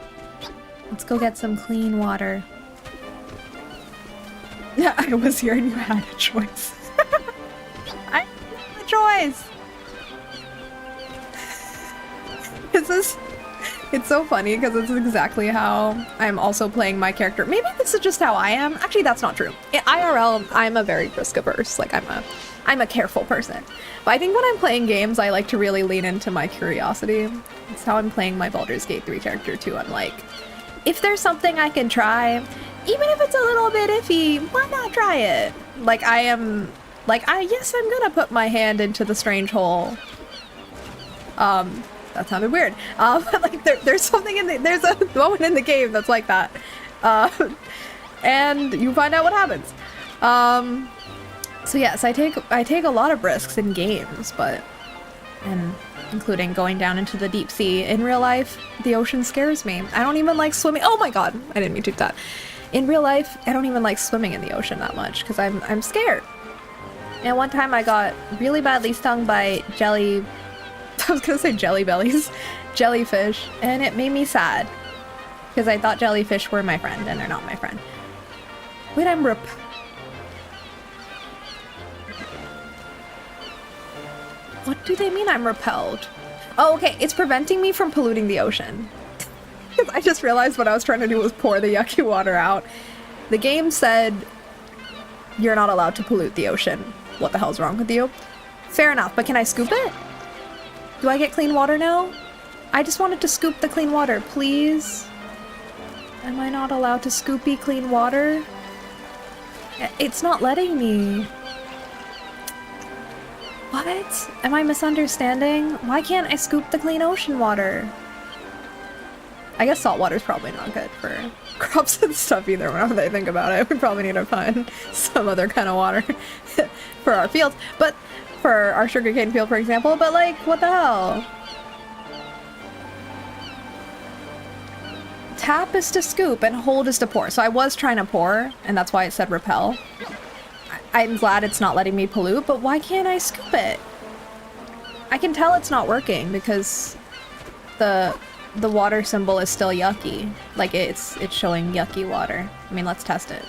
Let's go get some clean water. Yeah, I was here and you had a choice. I had a choice. It's so funny because it's exactly how I'm also playing my character. Maybe this is just how I am. Actually, that's not true. In IRL, I'm a very risk averse. Like I'm a careful person. But I think when I'm playing games, I like to really lean into my curiosity. That's how I'm playing my Baldur's Gate 3 character too. I'm like, if there's something I can try, even if it's a little bit iffy, why not try it? Like yes, I'm gonna put my hand into the strange hole. That sounded weird. But like there's something there's a moment in the game that's like that. And you find out what happens. So yes, I take a lot of risks in games, and including going down into the deep sea. In real life, the ocean scares me. I don't even like swimming. Oh my god, I didn't mean to do that. In real life, I don't even like swimming in the ocean that much because I'm scared. And one time I got really badly stung by I was gonna say jelly bellies, jellyfish, and it made me sad because I thought jellyfish were my friend and they're not my friend. Wait, what do they mean I'm repelled? Oh, okay, it's preventing me from polluting the ocean. I just realized what I was trying to do was pour the yucky water out. The game said you're not allowed to pollute the ocean. What the hell's wrong with you? Fair enough, but can I scoop it? Do I get clean water now? I just wanted to scoop the clean water, please. Am I not allowed to scoopy clean water? It's not letting me. What? Am I misunderstanding? Why can't I scoop the clean ocean water? I guess salt water is probably not good for crops and stuff either when I think about it. We probably need to find some other kind of water for our fields. But for our sugarcane field, for example, but like, what the hell? Tap is to scoop and hold is to pour. So I was trying to pour, and that's why it said repel. I'm glad it's not letting me pollute, but why can't I scoop it? I can tell it's not working because the water symbol is still yucky. Like it's showing yucky water. I mean, let's test it.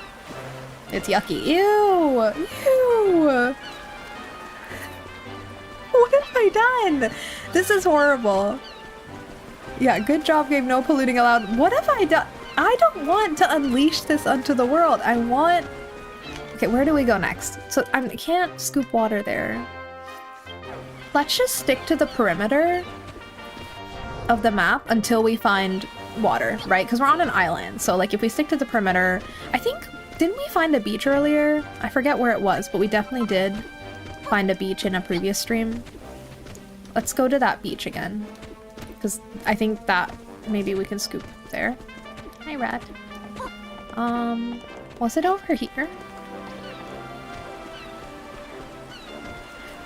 It's yucky. Ew! Ew! What have I done? This is horrible. Yeah, good job game, no polluting allowed. What have I done? I don't want to unleash this onto the world. I want... Okay, where do we go next? So I can't scoop water there. Let's just stick to the perimeter of the map until we find water, right? Because we're on an island. So like if we stick to the perimeter, I think, didn't we find a beach earlier? I forget where it was, but we definitely did find a beach in a previous stream. Let's go to that beach again. Because I think that maybe we can scoop there. Hi, rat. Was it over here?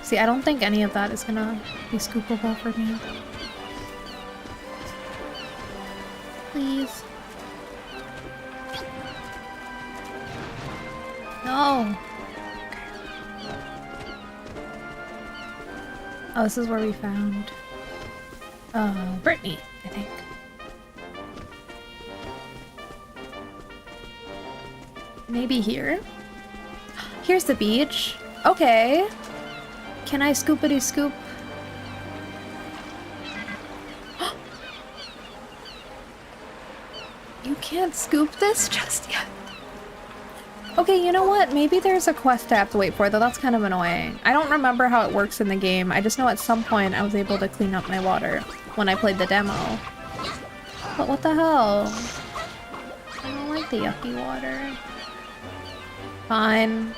See, I don't think any of that is gonna be scoopable for me. Please. No. Oh, this is where we found Britney, I think. Maybe here? Here's the beach. Okay. Can I scoopity scoop? can't scoop this just yet. Okay, you know what? Maybe there's a quest I have to wait for, though that's kind of annoying. I don't remember how it works in the game. I just know at some point I was able to clean up my water when I played the demo. But what the hell? I don't like the yucky water. Fine.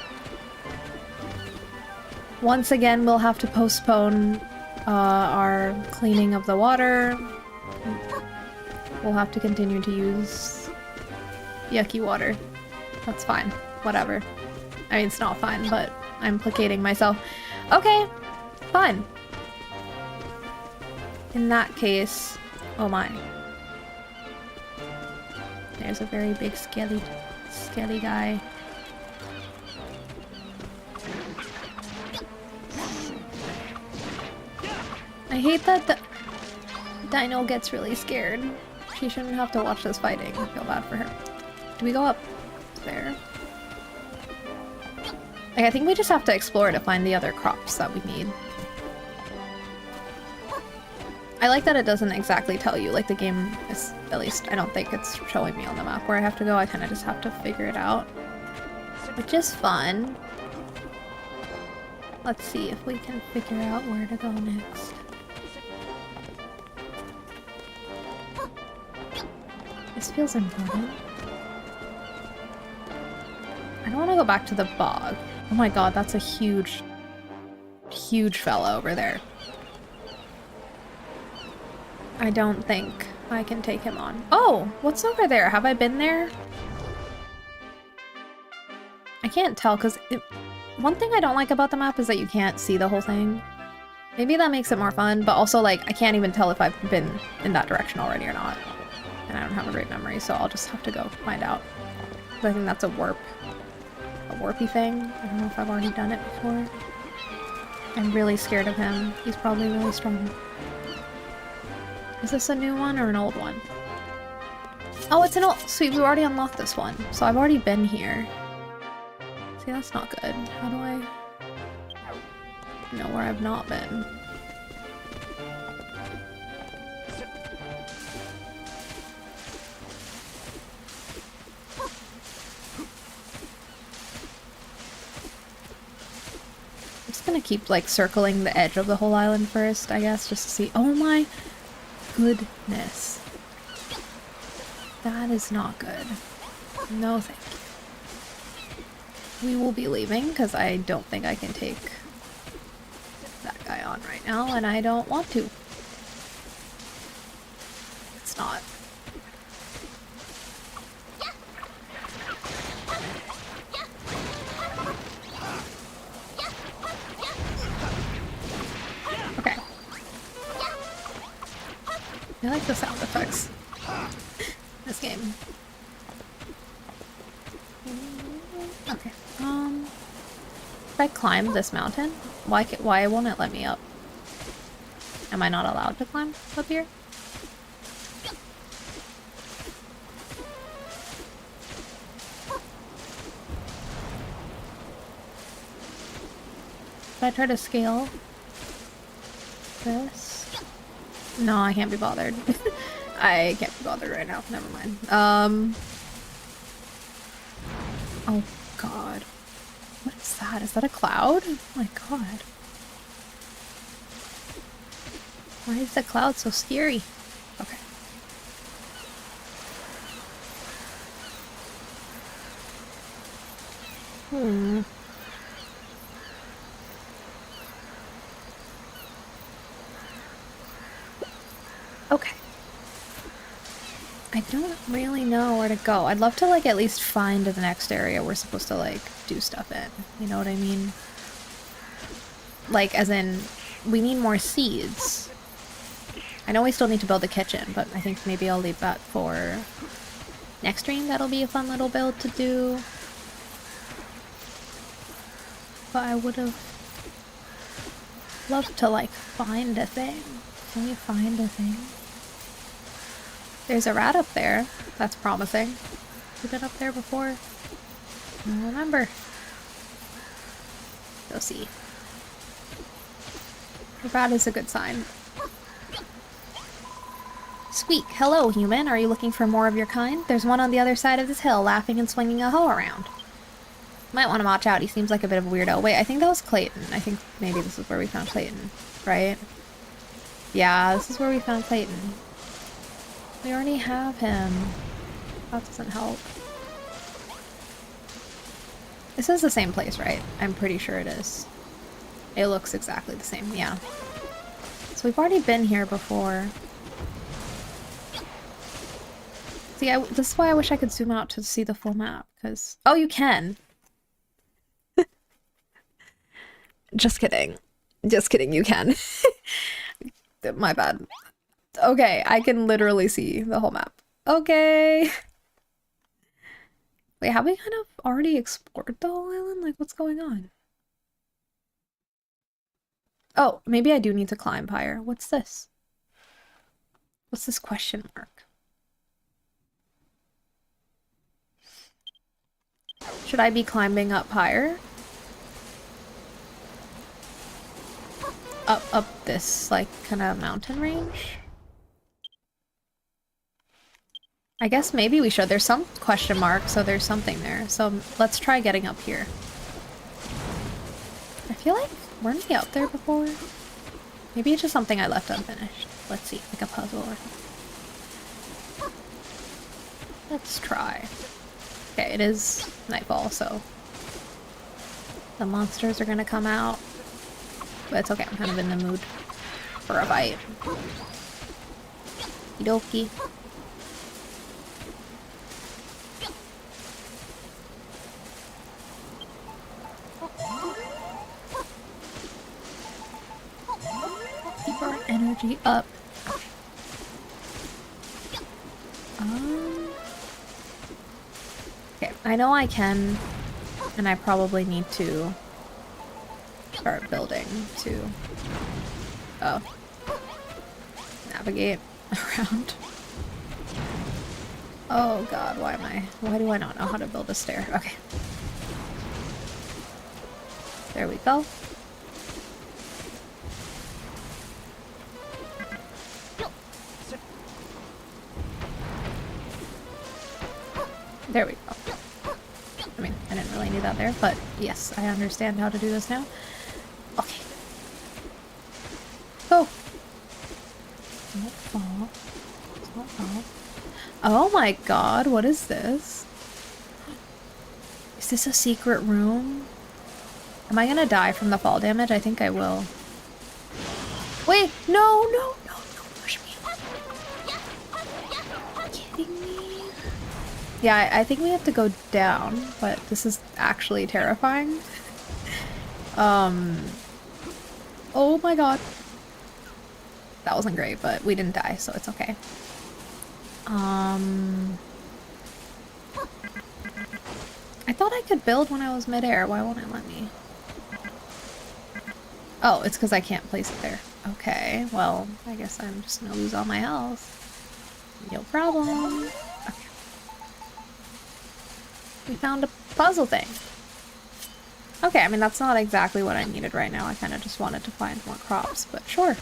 Once again, we'll have to postpone our cleaning of the water. We'll have to continue to use yucky water. That's fine. Whatever. I mean, it's not fine, but I'm placating myself. Okay, fine. In that case... Oh my. There's a very big skelly guy. I hate that the Dino gets really scared. She shouldn't have to watch this fighting. I feel bad for her. Do we go up there? Like, I think we just have to explore to find the other crops that we need. I like that it doesn't exactly tell you, like the game is, at least I don't think it's showing me on the map where I have to go. I kind of just have to figure it out, which is fun. Let's see if we can figure out where to go next. This feels important. I don't want to go back to the bog. Oh my god, that's a huge fella over there. I don't think I can take him on. Oh, what's over there? Have I been there? I can't tell because one thing I don't like about the map is that you can't see the whole thing. Maybe that makes it more fun, but also like I can't even tell if I've been in that direction already or not. And I don't have a great memory, so I'll just have to go find out. I think that's a warpy thing. I don't know if I've already done it before. I'm really scared of him. He's probably really strong. Is this a new one or an old one? Oh, it's an old... Sweet, we already unlocked this one. So I've already been here. See, that's not good. How do I know where I've not been? I'm just gonna keep, like, circling the edge of the whole island first, I guess, just to see... Oh my goodness. That is not good. No thank you. We will be leaving, because I don't think I can take that guy on right now, and I don't want to. It's not. Okay. I like the sound effects. This game. Okay. If I climb this mountain, why won't it let me up? Am I not allowed to climb up here? If I try to scale this? No, I can't be bothered. I can't be bothered right now. Never mind. Oh god. What is that? Is that a cloud? Oh my god. Why is the cloud so scary? Okay. Okay. I don't really know where to go. I'd love to, like, at least find the next area we're supposed to, like, do stuff in. You know what I mean? Like, as in, we need more seeds. I know we still need to build a kitchen, but I think maybe I'll leave that for next stream. That'll be a fun little build to do. But I would have loved to, like, find a thing. Can you find a thing? There's a rat up there. That's promising. Have you been up there before? I don't remember. Go see. The rat is a good sign. Squeak, hello, human. Are you looking for more of your kind? There's one on the other side of this hill, laughing and swinging a hoe around. Might want to watch out. He seems like a bit of a weirdo. Wait, I think that was Clayton. I think maybe this is where we found Clayton, right? Yeah, this is where we found Clayton. We already have him. That doesn't help. This is the same place, right? I'm pretty sure it is. It looks exactly the same, yeah. So we've already been here before. See, this is why I wish I could zoom out to see the full map, because... Oh, you can! Just kidding. Just kidding, you can. My bad. Okay, I can literally see the whole map. Okay! Wait, have we kind of already explored the whole island? Like, what's going on? Oh, maybe I do need to climb higher. What's this? What's this question mark? Should I be climbing up higher? Up this, like, kind of mountain range? I guess maybe we should. There's some question mark, so there's something there. So let's try getting up here. I feel like, weren't we out there before? Maybe it's just something I left unfinished. Let's see, like a puzzle or something. Let's try. Okay, it is nightfall, so the monsters are gonna come out. But it's okay, I'm kind of in the mood for a bite. Okie dokie. Keep our energy up. Okay, I know I can, and I probably need to start building to navigate around. Oh god, why do I not know how to build a stair? Okay. There we go. There we go. I mean, I didn't really need that there, but yes, I understand how to do this now. Okay. Go! Don't fall. Don't fall. Oh my god, what is this? Is this a secret room? Am I gonna die from the fall damage? I think I will. Wait! No! Push me! Are you kidding me? Yeah, I think we have to go down, but this is actually terrifying. Oh my god. That wasn't great, but we didn't die, so it's okay. I thought I could build when I was midair. Why won't it let me? Oh, it's because I can't place it there. Okay, well, I guess I'm just gonna lose all my health. No problem. Okay. We found a puzzle thing. Okay, I mean, that's not exactly what I needed right now. I kind of just wanted to find more crops, but sure.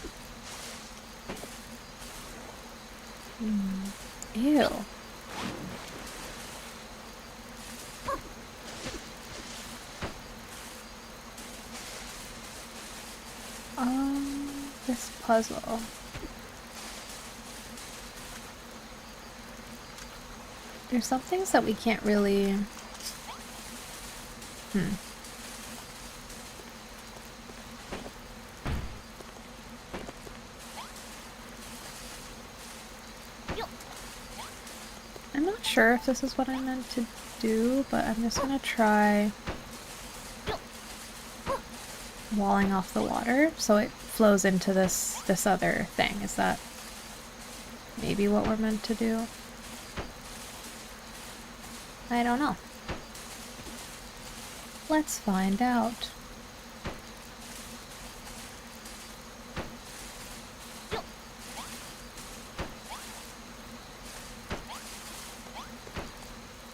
Ew. This puzzle. There's some things that we can't really... I'm not sure if this is what I meant to do, but I'm just gonna try walling off the water so it flows into this other thing. Is that maybe what we're meant to do? I don't know. Let's find out.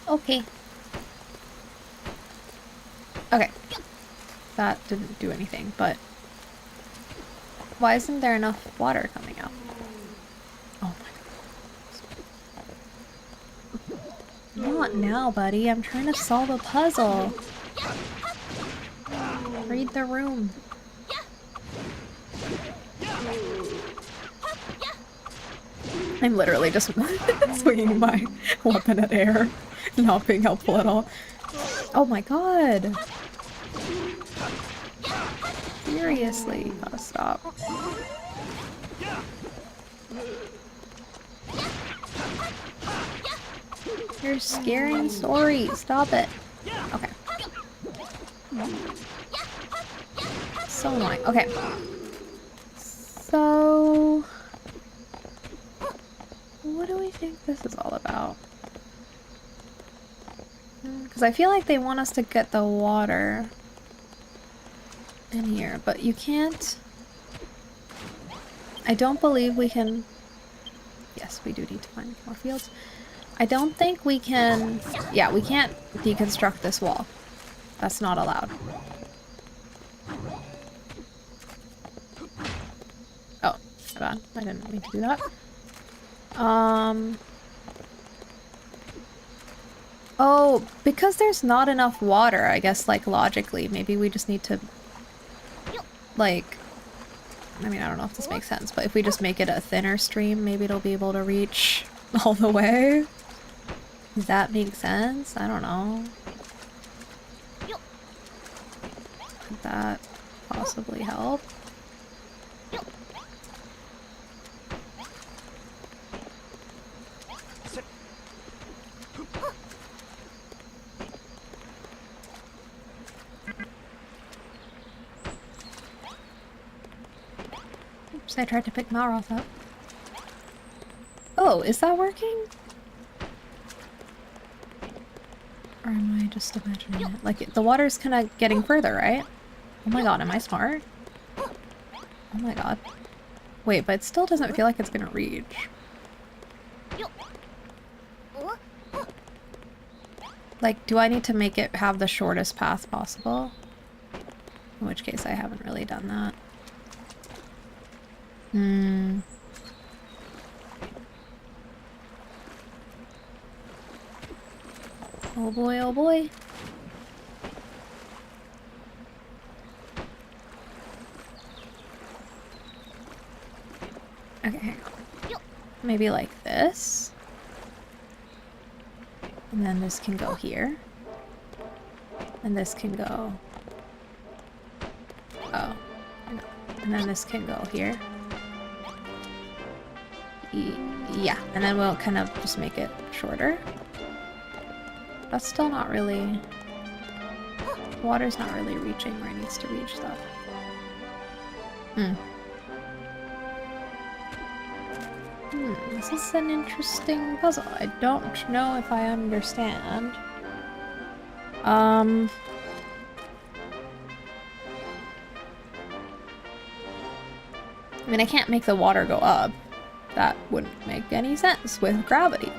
Okay. Okay. That didn't do anything, but why isn't there enough water coming out? Oh my god. Not now, buddy. I'm trying to solve a puzzle. Read the room. I'm literally just swinging my weapon at air, not being helpful at all. Oh my god! Seriously, gotta stop. You're scaring Story. Stop it. Okay. So annoying. Okay. So... what do we think this is all about? Because I feel like they want us to get the water in here, but you can't... I don't believe we can... Yes, we do need to find more fields. I don't think we can... Yeah, we can't deconstruct this wall. That's not allowed. Oh, my bad. I didn't mean to do that. Oh, because there's not enough water, I guess, like, logically. Maybe we just need to, like... I mean, I don't know if this makes sense, but if we just make it a thinner stream, maybe it'll be able to reach all the way? Does that make sense? I don't know. Could that possibly help? Oops, I tried to pick Malroth up. Oh, is that working? Or am I just imagining it? Like, the water's kind of getting further, right? Oh my god, am I smart? Oh my god. Wait, but it still doesn't feel like it's gonna reach. Like, do I need to make it have the shortest path possible? In which case I haven't really done that. Oh boy, oh boy. Okay, hang on. Maybe like this. And then this can go here. And this can go... Oh. And then this can go here. Yeah, and then we'll kind of just make it shorter. That's still not really... Water's not really reaching where it needs to reach, though. This is an interesting puzzle. I don't know if I understand. I mean, I can't make the water go up. That wouldn't make any sense with gravity.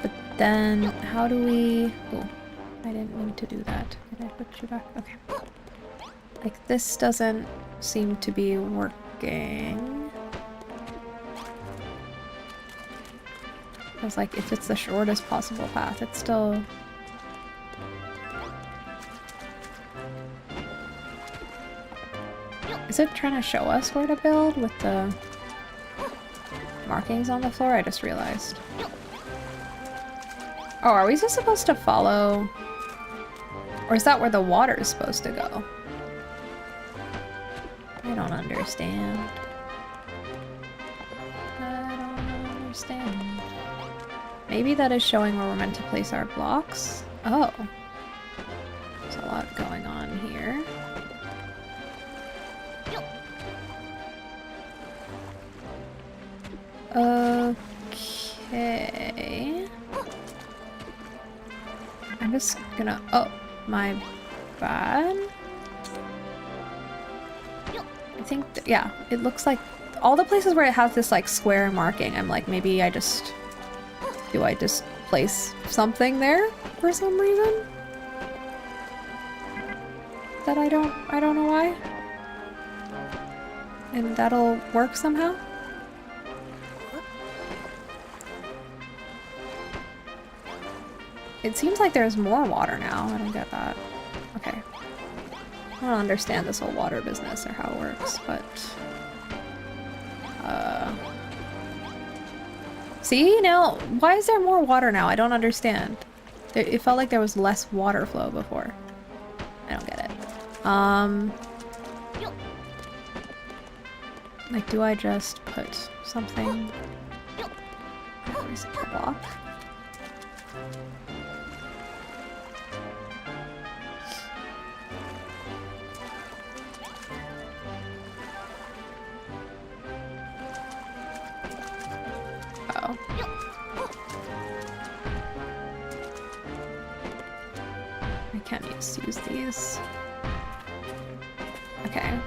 But then, how do we... Oh, I didn't mean to do that. Did I put you back? Okay. Like, this doesn't seem to be working. I was like, if it's the shortest possible path, it's still... Is it trying to show us where to build with the markings on the floor? I just realized. Oh, are we just supposed to follow? Or is that where the water is supposed to go? I don't understand. I don't understand. Maybe that is showing where we're meant to place our blocks? Oh. There's a lot going on here. Okay. I'm just gonna... Oh, my bad. I think, yeah, it looks like all the places where it has this like square marking, I'm like, maybe I just... Do I just place something there for some reason? That I don't know why. And that'll work somehow? It seems like there's more water now. I don't get that. Okay. I don't understand this whole water business or how it works, but... See, now, why is there more water now? I don't understand. It felt like there was less water flow before. I don't get it. Like, do I just put something... Where's it? A block? Oh. I can't use these. Okay.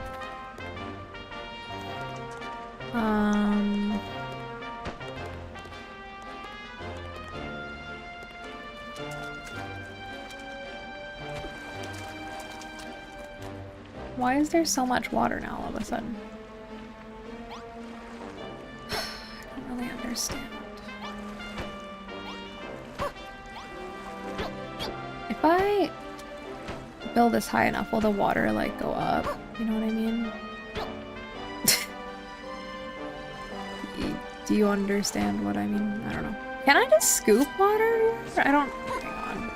Why is there so much water now all of a sudden? I don't really understand. If I build this high enough, will the water like go up? You know what I mean? Do you understand what I mean? I don't know. Can I just scoop water? I don't... Hang on.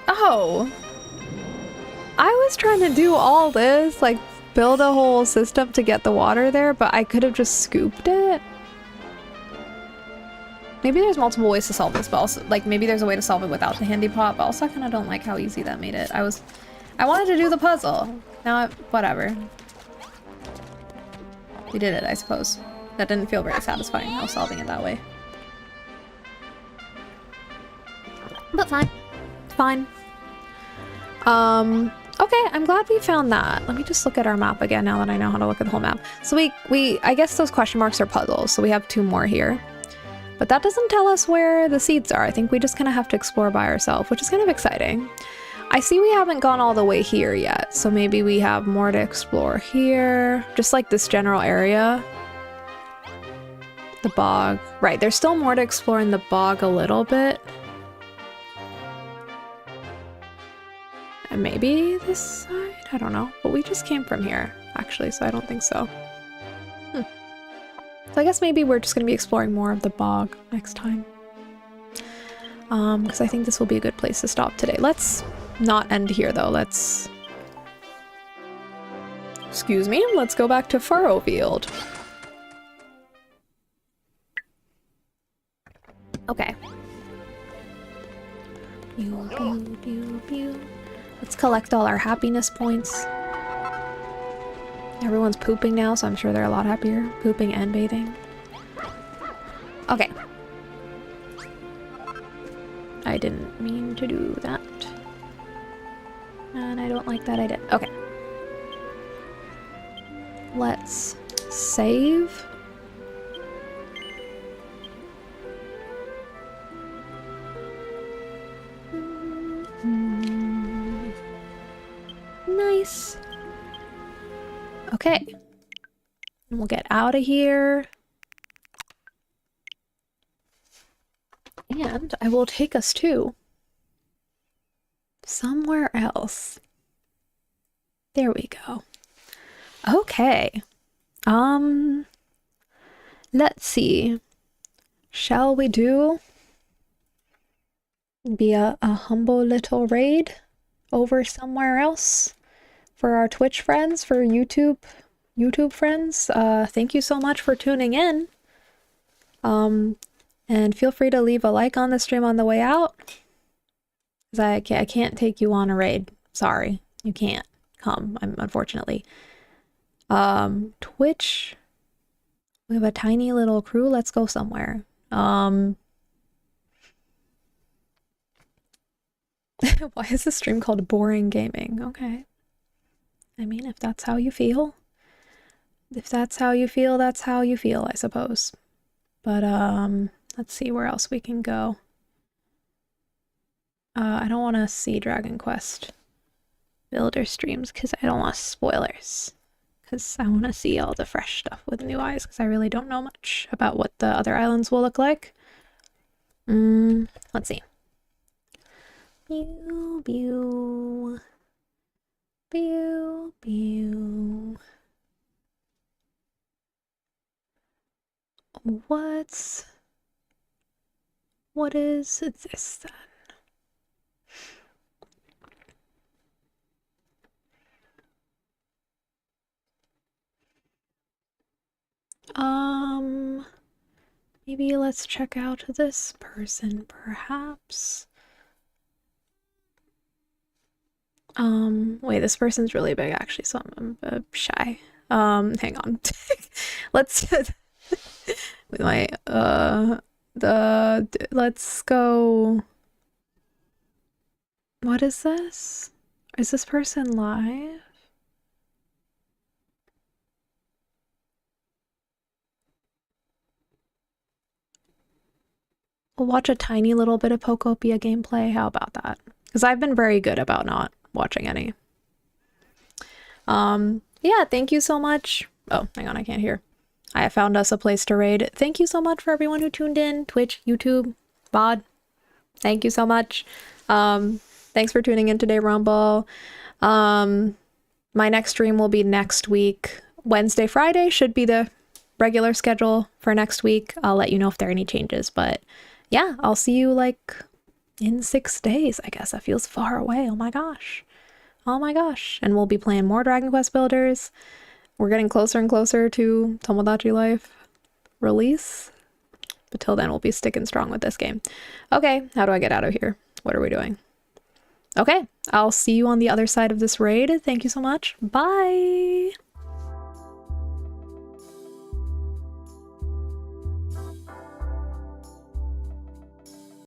Oh! I was trying to do all this, like build a whole system to get the water there, but I could have just scooped it. Maybe there's multiple ways to solve this, but also, like, maybe there's a way to solve it without the handy pot, but also I kind of don't like how easy that made it. I wanted to do the puzzle. Now, whatever. We did it, I suppose. That didn't feel very satisfying, how solving it that way. But fine. Fine. Okay, I'm glad we found that. Let me just look at our map again now that I know how to look at the whole map. So I guess those question marks are puzzles, so we have 2 more here. But that doesn't tell us where the seeds are. I think we just kind of have to explore by ourselves, which is kind of exciting. I see we haven't gone all the way here yet, so maybe we have more to explore here. Just like this general area. The bog. Right, there's still more to explore in the bog a little bit. And maybe this side? I don't know. But we just came from here, actually, so I don't think so. So I guess maybe we're just going to be exploring more of the bog next time. Because I think this will be a good place to stop today. Let's not end here, though. Let's... Excuse me. Let's go back to Furrow Field. Okay. Pew, pew, pew, pew. Let's collect all our happiness points. Everyone's pooping now, so I'm sure they're a lot happier. Pooping and bathing. Okay. I didn't mean to do that. And I don't like that I did. Okay. Let's save. Nice. Okay. And we'll get out of here. And I will take us to somewhere else. There we go. Okay. Let's see. Shall we do be a humble little raid over somewhere else for our Twitch friends, for YouTube friends? Thank you so much for tuning in. And feel free to leave a like on the stream on the way out. Because I can't take you on a raid. Sorry. You can't come, unfortunately. Twitch. We have a tiny little crew. Let's go somewhere. Why is the stream called Boring Gaming? Okay. I mean, if that's how you feel. If that's how you feel, that's how you feel, I suppose. But, let's see where else we can go. I don't want to see Dragon Quest Builder streams because I don't want spoilers. because I want to see all the fresh stuff with new eyes, because I really don't know much about what the other islands will look like. Let's see. Pew, pew. Pew, pew. What is this then? Maybe let's check out this person, perhaps. Wait, this person's really big actually, so I'm shy. Hang on. Let's with my let's go. What is this? Is this person live? We'll watch a tiny little bit of Pokopia gameplay. How about that? Because I've been very good about not watching any. Yeah, thank you so much. Oh, hang on, I can't hear. I found us a place to raid. Thank you so much for everyone who tuned in. Twitch, YouTube, VOD. Thank you so much. Thanks for tuning in today, Rumble. My next stream will be next week. Wednesday, Friday should be the regular schedule for next week. I'll let you know if there are any changes, but yeah, I'll see you like in 6 days, I guess. That feels far away. Oh my gosh. Oh my gosh. And we'll be playing more Dragon Quest Builders. We're getting closer and closer to Tomodachi Life release. But till then, we'll be sticking strong with this game. Okay, how do I get out of here? What are we doing? Okay, I'll see you on the other side of this raid. Thank you so much. Bye!